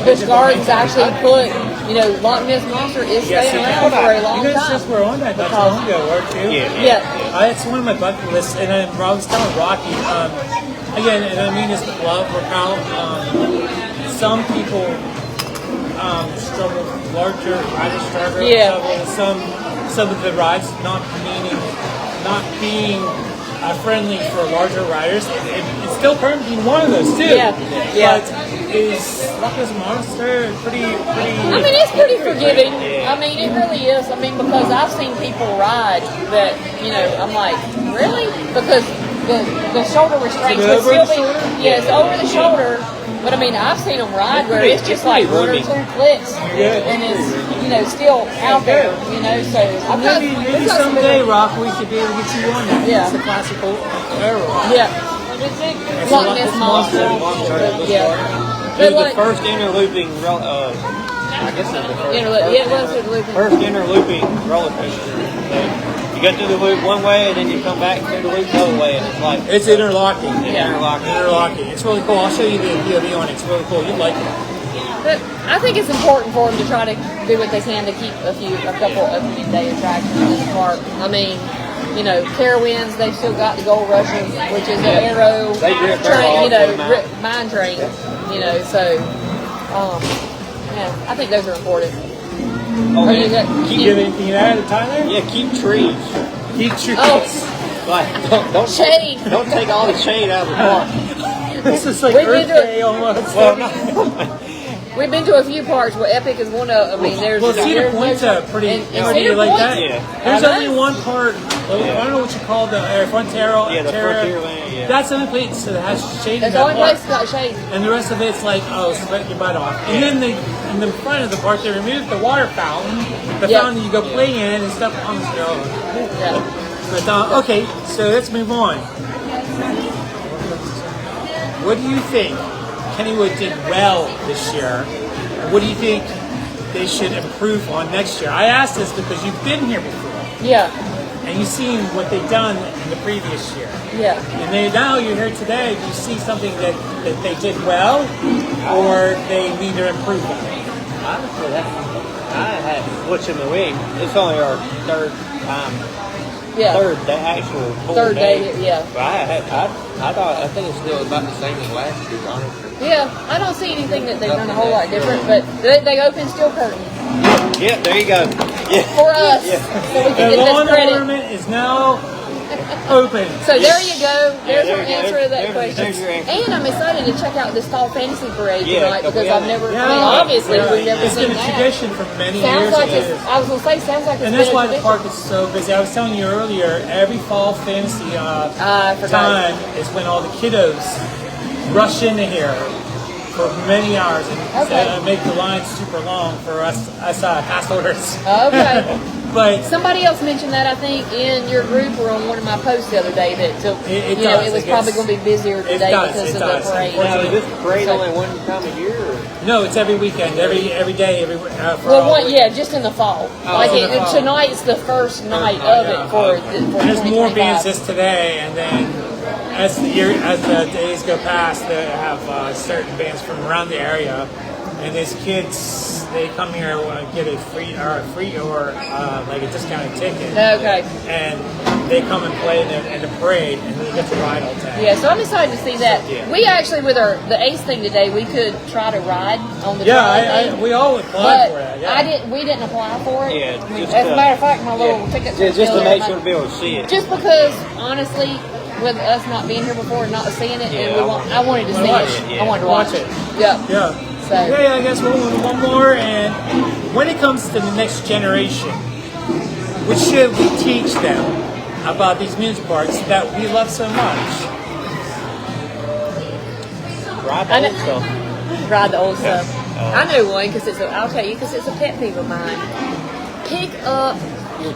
Busch Gardens actually put, Loch Ness Monster is staying around for a long time. You guys time. just were on that not too long ago, weren't you? Yeah. It's one of my bucket lists, and then I was telling Rocky, again, and I mean this with love, Racquel, some people struggle with larger riders struggle with some of the rides not being friendly for larger riders. It's still currently one of those too. But is Loch Ness Monster pretty? I mean, it's pretty forgiving. I mean, it really is. I mean, because I've seen people ride that, I'm like, really? Because the shoulder restraints would still be, it's over the shoulder. But I mean, I've seen them ride where it's just like one or two clicks, and it's, still out there, So I've got maybe someday, Rock, we should be able to get you on that. Yeah. It's a classical arrow. Yeah. Loch Ness Monster. It was the first interlooping, I guess it was the first. It was interlooping. First interlooping roller coaster. You go through the loop one way, and then you come back through the loop the other way, and it's like... It's interlocking. Interlocking. It's really cool. I'll show you the POV on it. It's really cool. You'd like it. But I think it's important for them to try to do what they can to keep a couple opening day attractions in the park. I mean, Carowinds, they've still got the Gold Rusher, which is an arrow train, mine train, so, I think those are important. You have anything to add, Tyler? Yeah, keep trees. Keep trees. Like, don't shade. Don't take all the shade out of the park. This is like Earth Day almost. We've been to a few parks where Epic is one of. I mean, there's. Well, Cedar Point's pretty. Cedar like Point, that. There's only one part. I don't know what you call the Frontera. Yeah, the Frontierland. Yeah. That's the only place that has shade. That's the only place that got shade. And the rest of it's like, sweat your butt off. And then in the front of the park, they removed the water fountain, the fountain you go play in and stuff on the show. But okay, so let's move on. What do you think Kennywood did well this year? What do you think they should improve on next year? I asked this because you've been here before. Yeah. And you've seen what they've done in the previous year. Yeah. And now you're here today. Do you see something that they did well, or they need to improve on? Honestly, I had which in the week. It's only our third time Yeah. the actual full Third day, yeah. But I think it's still about the same as last year, honestly. Yeah, I don't see anything that they've done a whole lot different, but they open steel curtains. Yeah, there you go. Yeah. For us, so we can The get lawn this credit. ornament is now open. So there you go. There's there our you go. answer to that question. There's your answer. And I'm excited to check out this fall fantasy parade Yeah, tonight because yeah. I've never, Yeah. I mean, obviously we've never It's seen been a that. tradition for many Sounds years. like It it's, is. I was going to say, sounds like it's And been that's a why the tradition. park is so busy. I was telling you earlier, every fall fantasy I forgot. time is when all the kiddos rush into here for many hours and Okay. make the lines super long for us pass holders. Okay. But Somebody else mentioned that, I think, in your group or on one of my posts the other day that It you know, does. it was It probably gets- going to be busier today does. because It of does. the parade. Now, is this parade So- only one time a year? Or? no, it's every weekend, every day, for Well, all one, yeah, just in the fall. Like in the fall. tonight's the first night of it for And there's more 2025. bands this today, and then as the days go past, they have certain bands from around the area, and these kids they come here get a free or like a discounted ticket, Okay. and they come and play in the parade, and they get to ride all day. Yeah, so I'm excited to see that. Yeah. We actually, with the Ace thing today, we could try to ride on the Yeah, trolley thing, we all applied but for that. Yeah. we didn't apply for it. Yeah, I mean, just, as a matter of fact, my little tickets are Yeah, just still to make there. sure to be able to see it. Just because, honestly, with us not being here before and not seeing it, Yeah, and I wanted to see watch it. it, yeah. I wanted to watch Watch it. Yeah. Yeah. So. Yeah, I guess we'll do one more. And when it comes to the next generation, what should we teach them about these music parks that we love so much? Right, I know. old stuff. Ride the old stuff. I know one because I'll tell you because it's a pet peeve of mine. Pick up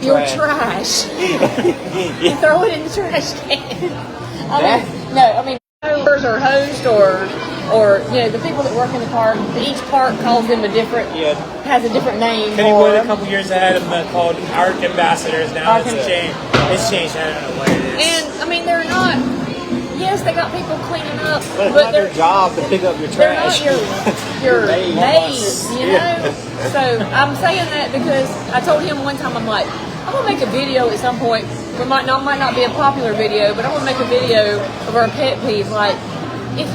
your trash and throw it in the trash can. I mean, mowers or host or you know the people that work in the park. Each park calls them a different, has a different name. Kennywood for a couple years ahead of them called Art Ambassadors. Now Art it's changed. It's changed. I don't know what it is. And I mean, they're not. Yes, they got people cleaning up, But it's but not they're their job to pick up your they're not trash. your Maids. maids, you know? So I'm saying that because I told him one time, I'm like, I'm gonna make a video at some point. It might not be a popular video, but I'm gonna make a video of our pet peeves. Like, if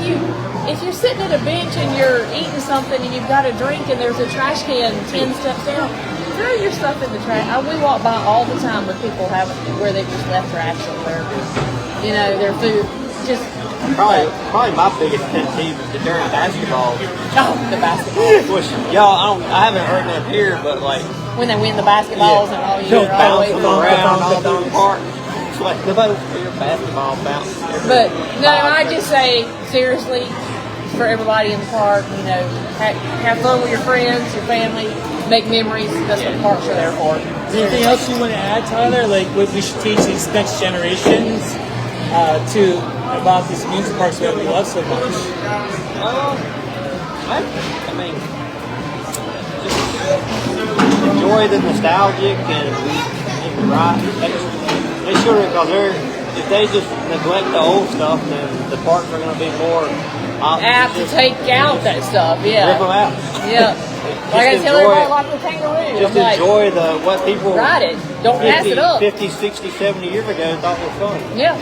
you're sitting at a bench and you're eating something and you've got a drink and there's a trash can 10 steps down, throw your stuff in the trash. We walk by all the time with people where they just left trash on their food. Just Probably my biggest pet peeve is during basketball. the basketball. Which y'all, I haven't heard that here, but like When they win the basketballs and all they'll year, all the way bounce them through. around all through the park. It's like nobody wants to hear basketball bounce. But no, I just say seriously for everybody in the park, you know, have fun with your friends, your family, make memories. That's what parks are there for. Anything else you want to add, Tyler? Like what we should teach these next generations about these music parks that we love so much? I mean, just enjoy the nostalgic and right. They should, because if they just neglect the old stuff, then the parks are going to be more Apt to take out that stuff, yeah. Rip them out. Yeah. Like I tell enjoy everybody it. like the kangaroo. Just I'm like, enjoy what people ride it. Don't pass it up. 50, 60, 70 years ago thought was fun. Yeah.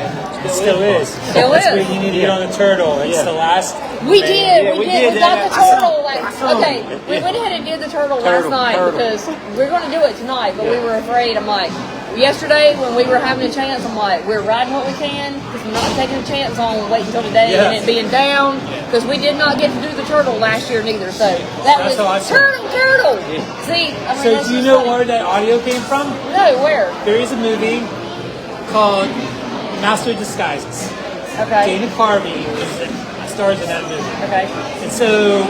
Still is. Still That's is. where you need to get on the turtle. It's the last. We did. Yeah, we we did. did We got that. the turtle. Okay, we went ahead and did the turtle last night because we're going to do it tonight, but we were afraid. I'm like, yesterday when we were having a chance, I'm like, we're riding what we can because we're not taking a chance on waiting until today and it being down because we did not get to do the turtle last year neither. So that That's was awesome. turtle. See, I mean, So that's do you just know funny. where that audio came from? No, where? There is a movie called Master of Disguises. Okay. Dana Carvey stars in that movie. Okay. And so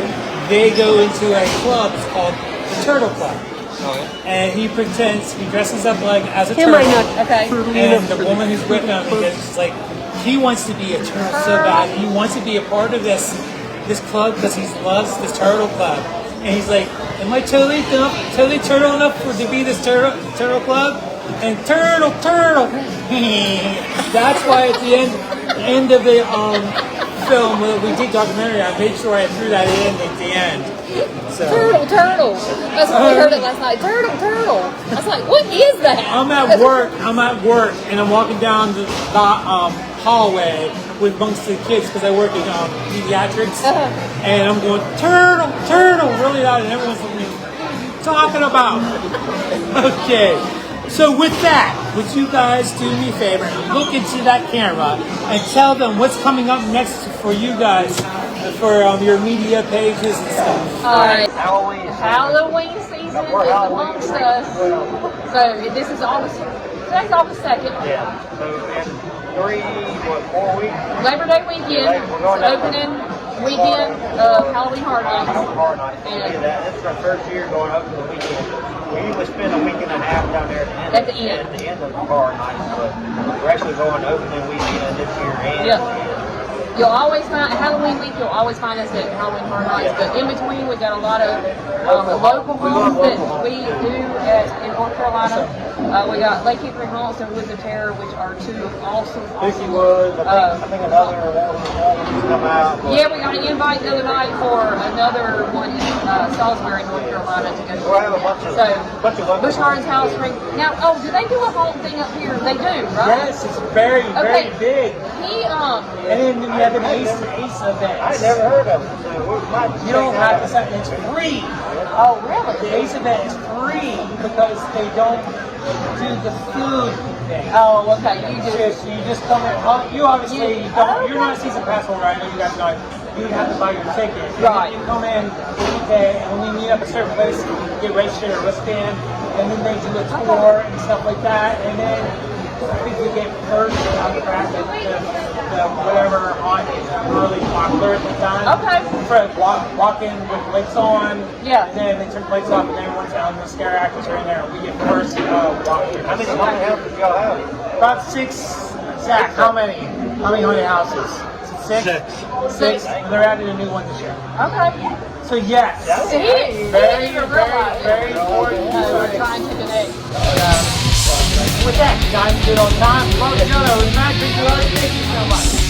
they go into a club. It's called the Turtle Club. And he dresses up like as a turtle. Okay. And the woman who's with him, like, he wants to be a turtle so bad. He wants to be a part of this club because he loves this turtle club. And he's like, am I totally turtle enough to be this turtle club? And turtle. That's why at the end of the film when we did documentary, I made sure I threw that in at the end. So Turtle. That's when we heard it last night. Turtle. I was like, what is that? I'm at work, and I'm walking down the hallway with amongst the kids because I work in pediatrics, and I'm going turtle really loud, and everyone's like, talking about. Okay, so with that, would you guys do me a favor and look into that camera and tell them what's coming up next for you guys for your media pages and stuff? All right. Halloween season is amongst us. So this is August. Today's August 2nd. Yeah. So in 4 weeks? Labor Day weekend. It's opening weekend of Halloween Horror Nights. And this is our first year going up to the weekend. We usually spend a week and a half down there At the end. At the end of the horror nights, but we're actually going opening weekend this year. And You'll always find Halloween week. You'll always find us at Halloween Horror Nights. But in between, we've got a lot of local haunts that we do in North Carolina. We got Lake Hickory Haunts and Woods of Terror, which are two awesome. Kennywood, I think another one come out. Yeah, we got an invite the other night for another one in Salisbury, North Carolina to go to. We'll have a bunch of local Busch Gardens House Ring. Now, do they do a haunt thing up here? They do, right? Yes, it's very big. He And then you have an Ace event. I never heard of it. So You don't have to sign. It's free. Oh, really? The Ace event is free because they don't do the food thing. Oh, okay. You just come in. You obviously don't. You're not a season pass holder. I know you guys know. You have to buy your ticket. Right. You come in okay, and when we meet up at a certain place, you get registered or wristband, and then they do a tour and stuff like that, and then I think we get first on the track at the whatever haunt is really popular at the time. Okay. For walk in with lights on. Yeah. And then they turn the lights off, and then once the scare actors are in there, we get first walk in. how many haunted houses y'all have? About 6. Zach, how many? How many haunted houses? Six. And they're adding a new one this year. Okay. So yes. See? Very important. We're trying to connect. With that, guys, good on time. Love each other. Thank you so much.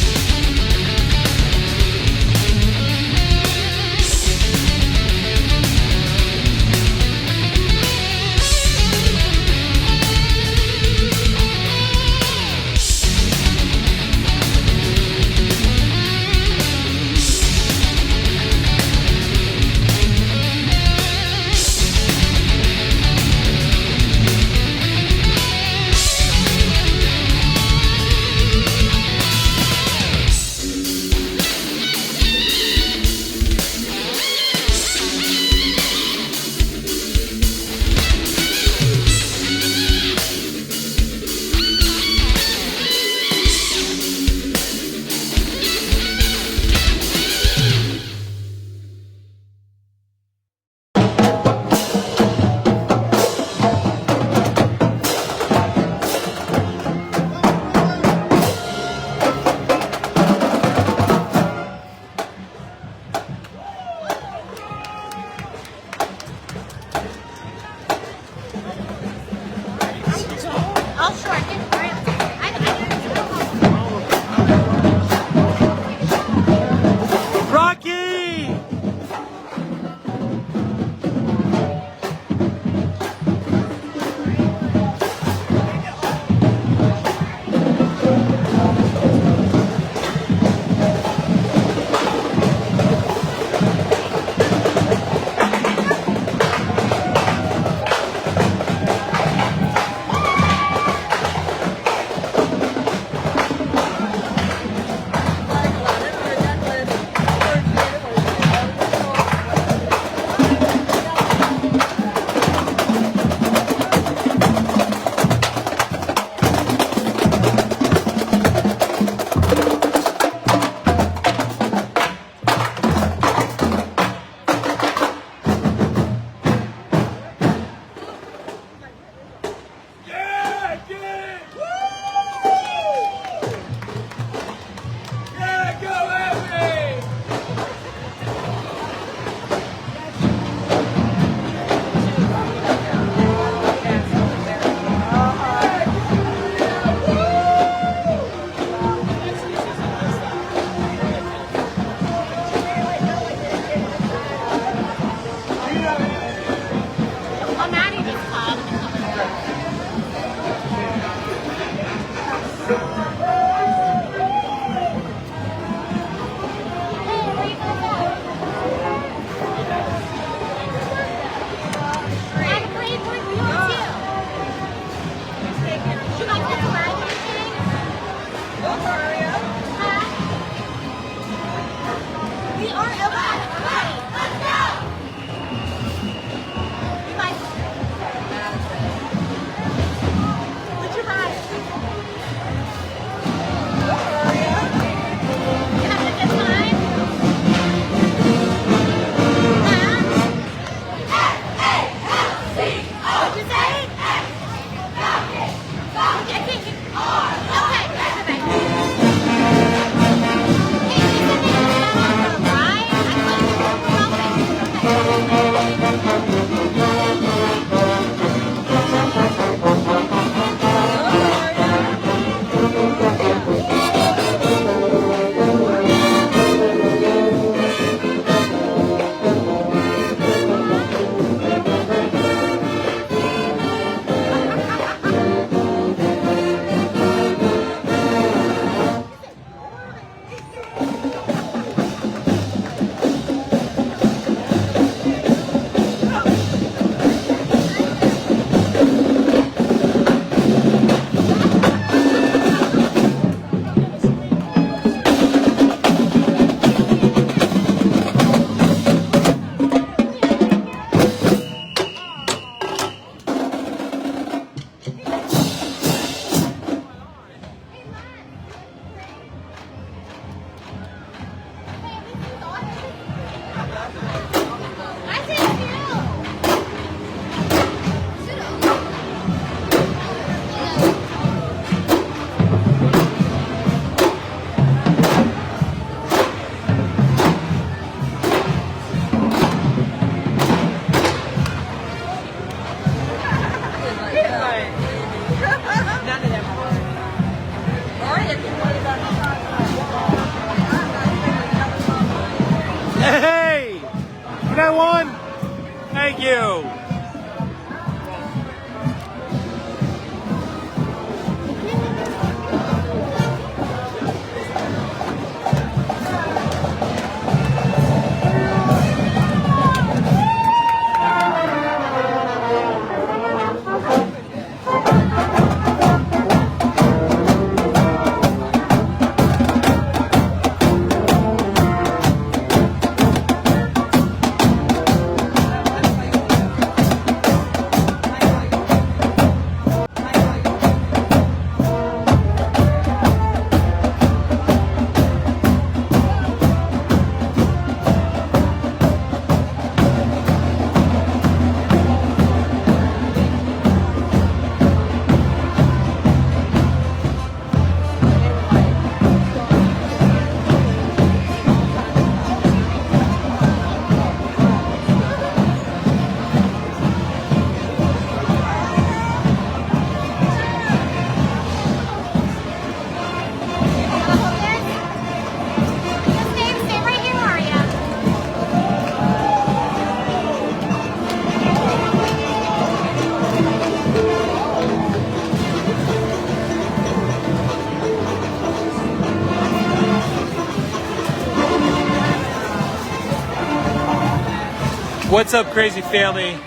What's up, crazy family?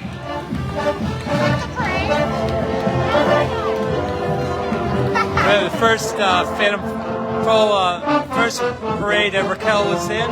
The first Phantom Troll, first parade that Racquel was in.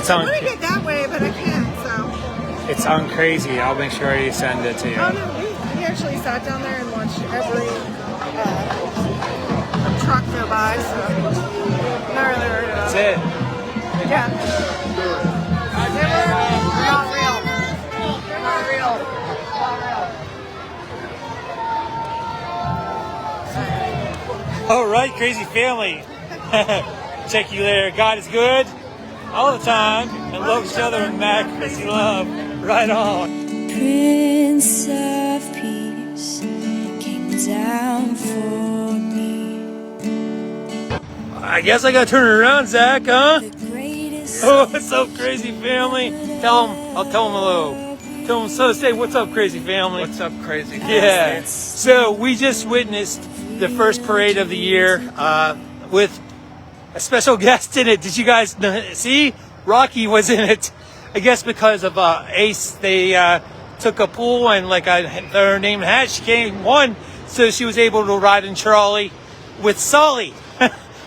I want to get that way, but I can't, so. It's on Krazy. I'll make sure I send it to you. Oh, no, we actually sat down there and watched every truck go by, so. Not really worried about That's it. Yeah. They were not real. They're not real. Not real. All right, crazy family. Check you later. God is good all the time and love each other and mad crazy love. Right on. Prince of Peace came down for me. I guess I gotta turn it around, Zach, huh? The greatest Oh, what's up, crazy family? Tell them, I'll tell them hello. Tell them, so say, what's up, crazy family? What's up, crazy? Yeah. So we just witnessed the first parade of the year with a special guest in it. Did you guys see? Rocky was in it. I guess because of Ace, they took a pool and like her name had, she came won, so she was able to ride in trolley with Sully,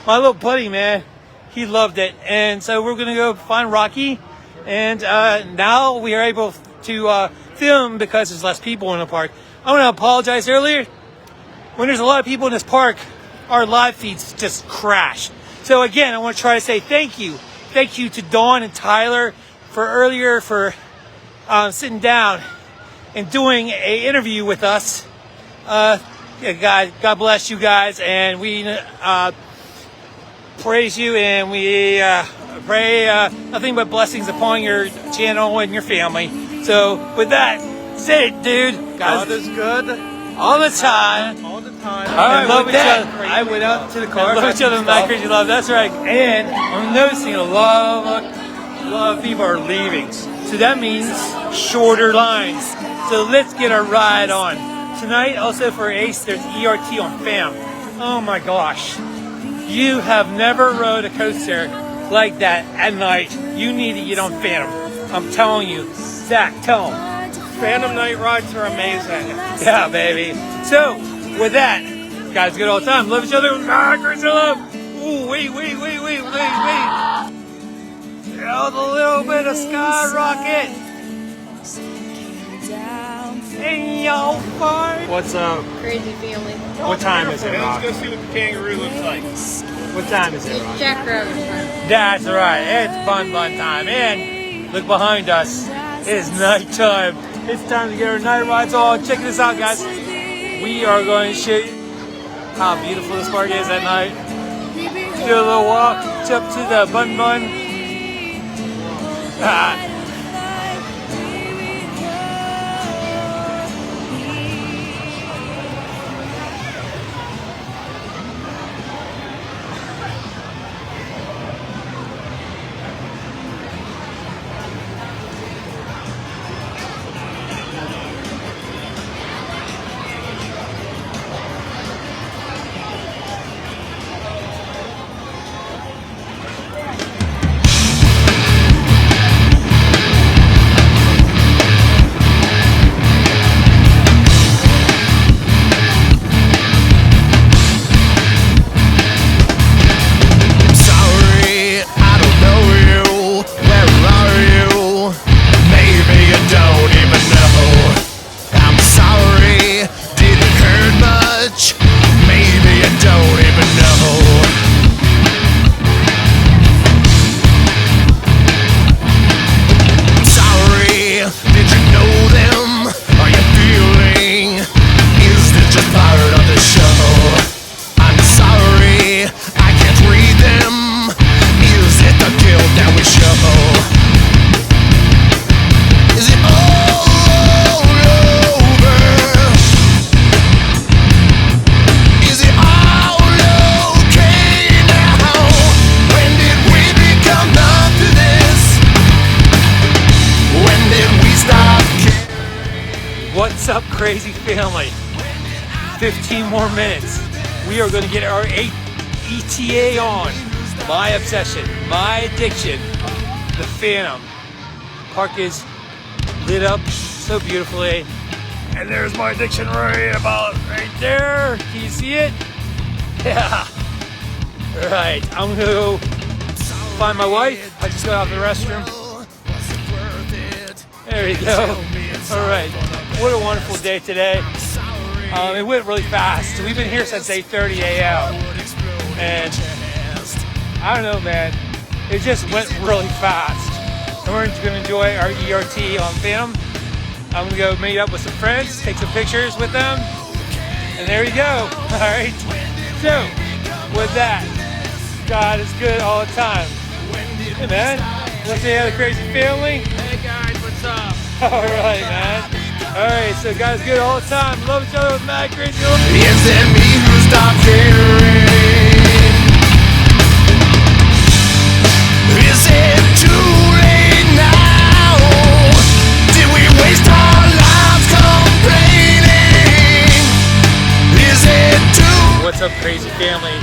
my little buddy, man. He loved it, and so we're gonna go find Rocky, and now we are able to film because there's less people in the park. I want to apologize earlier. When there's a lot of people in this park, our live feeds just crashed. So again, I want to try to say thank you. Thank you to Dawn and Tyler for sitting down and doing an interview with us. Yeah, God bless you guys, and we praise you, and we pray nothing but blessings upon your channel and your family. So with that, say it, dude. God is good all the time. all the time. All right, love each other. I went out to the car. Love each other with my crazy love. That's right. And I'm noticing a lot of people are leaving. So that means shorter lines. So let's get our ride on. Tonight, also for Ace, there's ERT on FAM. Oh my gosh. You have never rode a coaster like that at night. You need to get on Phantom. I'm telling you. Zach, tell him. Phantom night rides are amazing. Yeah, baby. So, with that, guys, good all the time. Love each other. Crazy love. Ooh, wait. Oh, the little bit of skyrocket. Hey, y'all, fart. What's up? Crazy family. What time is it, Rock? Let's go see what the kangaroo looks like. What time is it, Rock? Jackrabbit. That's right. It's fun time. And look behind us. It's nighttime. It's time to get our night rides on. Check this out, guys. we are going to show you how beautiful this park is at night. Do a little walk, jump to the Bun Bun. What's up, crazy family? 15 more minutes. We are going to get our ETA on. My obsession, my addiction, the Phantom. Park is lit up so beautifully. And there's my addiction right there. Can you see it? Yeah. Right, I'm gonna go find my wife. I just got out of the restroom. There you go. All right, what a wonderful day today. It went really fast. We've been here since 8:30 a.m. And I don't know, man. It just went really fast. And we're going to enjoy our ERT on Phantom. I'm going to go meet up with some friends, take some pictures with them. And there you go. All right. So, with that, God is good all the time. Hey, man. Let's say hi to the crazy family. Hey guys, what's up? All right, man. All right, so God's good all the time. Love each other with mad crazy. Is it me who stopped caring? Is it too late now? Did we waste our lives complaining? Is it too... What's up, crazy family?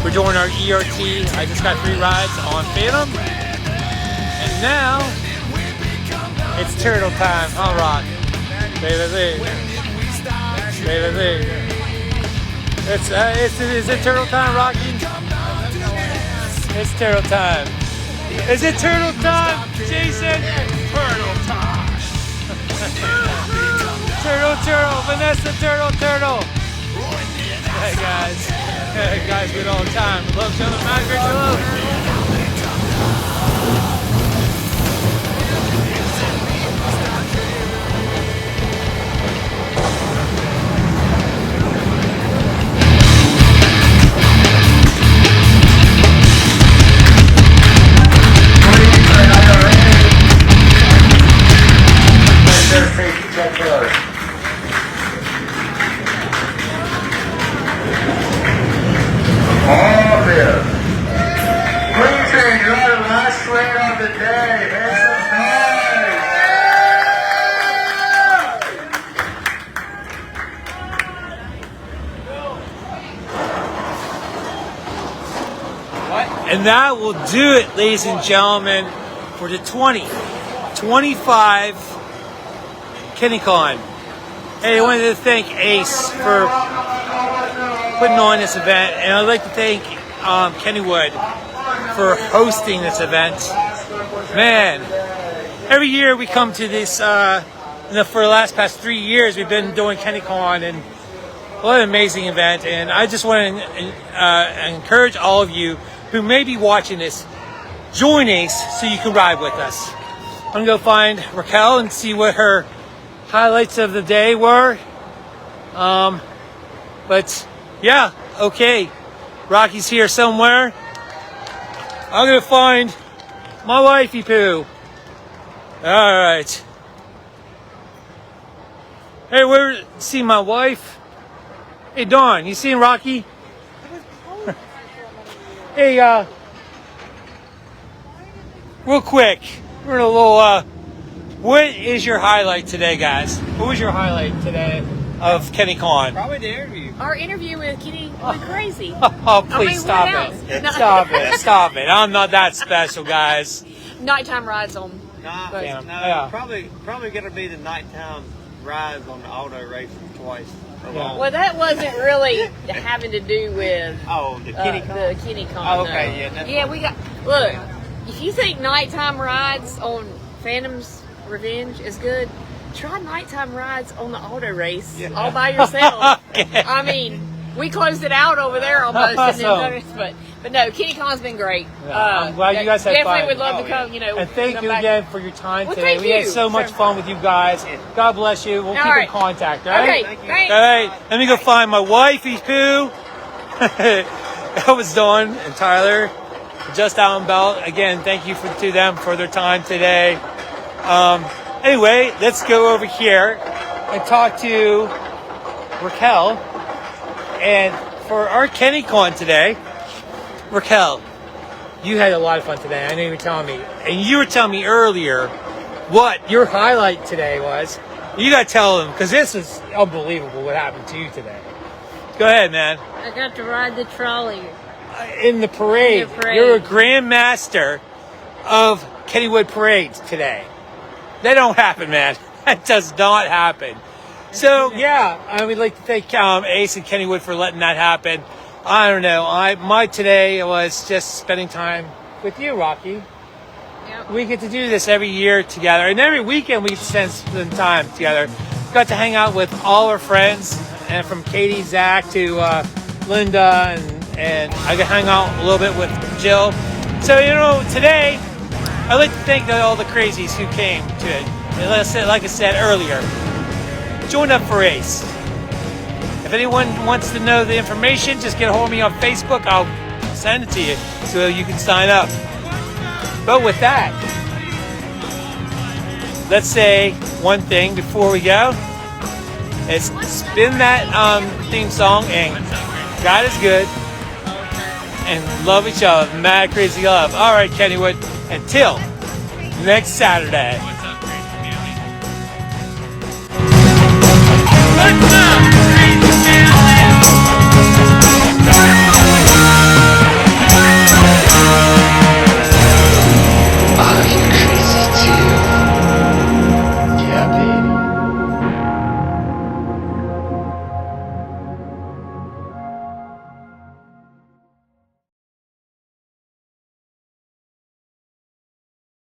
We're doing our ERT. I just got 3 rides on Phantom. And now, it's turtle time. I'll rock. Is it turtle time, Rocky? It's turtle time. Is it turtle time, Jason? Turtle time. Turtle, Vanessa, turtle. Hey guys, guys, good all the time. Love each other, mad great love. And that will do it, ladies and gentlemen, for the 2025 Kennykon. Hey, I wanted to thank Ace for putting on this event, and I'd like to thank Kennywood for hosting this event. Man, every year we come to this, for the past 3 years we've been doing Kennykon, and what an amazing event. And I just want to encourage all of you who may be watching this, join Ace so you can ride with us. I'm going to go find Racquel and see what her highlights of the day were. But yeah, okay. Rocky's here somewhere. I'm gonna find my wifey poo. All right. Hey, see my wife? Hey, Dawn, you seen Rocky? Hey, real quick, we're in a little, what is your highlight today, guys? What was your highlight today of Kennykon? Probably the interview. Our interview with Kennywood Krazy. Oh, please I mean, stop what it. else? No. Stop it. Stop it. I'm not that special, guys. Nighttime rides on. Nah, Damn. no, Yeah. probably gonna be the nighttime rides on the auto race twice. Yeah. Well, that wasn't really having to do with Oh, the Kennykon. the Kennykon. Oh, okay, no. yeah, that's Yeah, fine. we got. Look, if you think nighttime rides on Phantom's Revenge is good, try nighttime rides on the auto race all by yourself. I mean, we closed it out over there almost, and then Awesome. but no, Kennykon's been great. Yeah, I'm glad you guys had definitely fun. would love Oh, to come. You know, And thank come you back. again for your time Well, today. thank We had you. so much fun with you guys. God bless you. We'll keep in right. contact, all right? Okay, Thank you. thanks. All right, let me go find my wifey poo. That was Dawn and Tyler, just out and about. Again, thank you to them for their time today. Anyway, let's go over here and talk to Racquel. And for our Kennykon today, Racquel, you had a lot of fun today. I know you were telling me. And you were telling me earlier what your highlight today was. You got to tell them, because this is unbelievable what happened to you today. Go ahead, man. I got to ride the trolley. In the parade, In the parade. you're a Grandmaster of Kennywood parades today. That don't happen, man. That does not happen. So, yeah, I would like to thank Ace and Kennywood for letting that happen. I don't know. My today was just spending time with you, Rocky. Yep. We get to do this every year together, and every weekend we get to spend some time together. Got to hang out with all our friends, and from Katie, Zach to Linda, and I got to hang out a little bit with Jill. So, you know, today I'd like to thank all the Krazies who came to it. And like I said earlier, join up for Ace. If anyone wants to know the information, just get a hold of me on Facebook. I'll send it to you so you can sign up. But with that, let's say one thing before we go. It's spin that theme song, and God is good, and love each other, mad crazy love. All right, Kennywood, until next Saturday.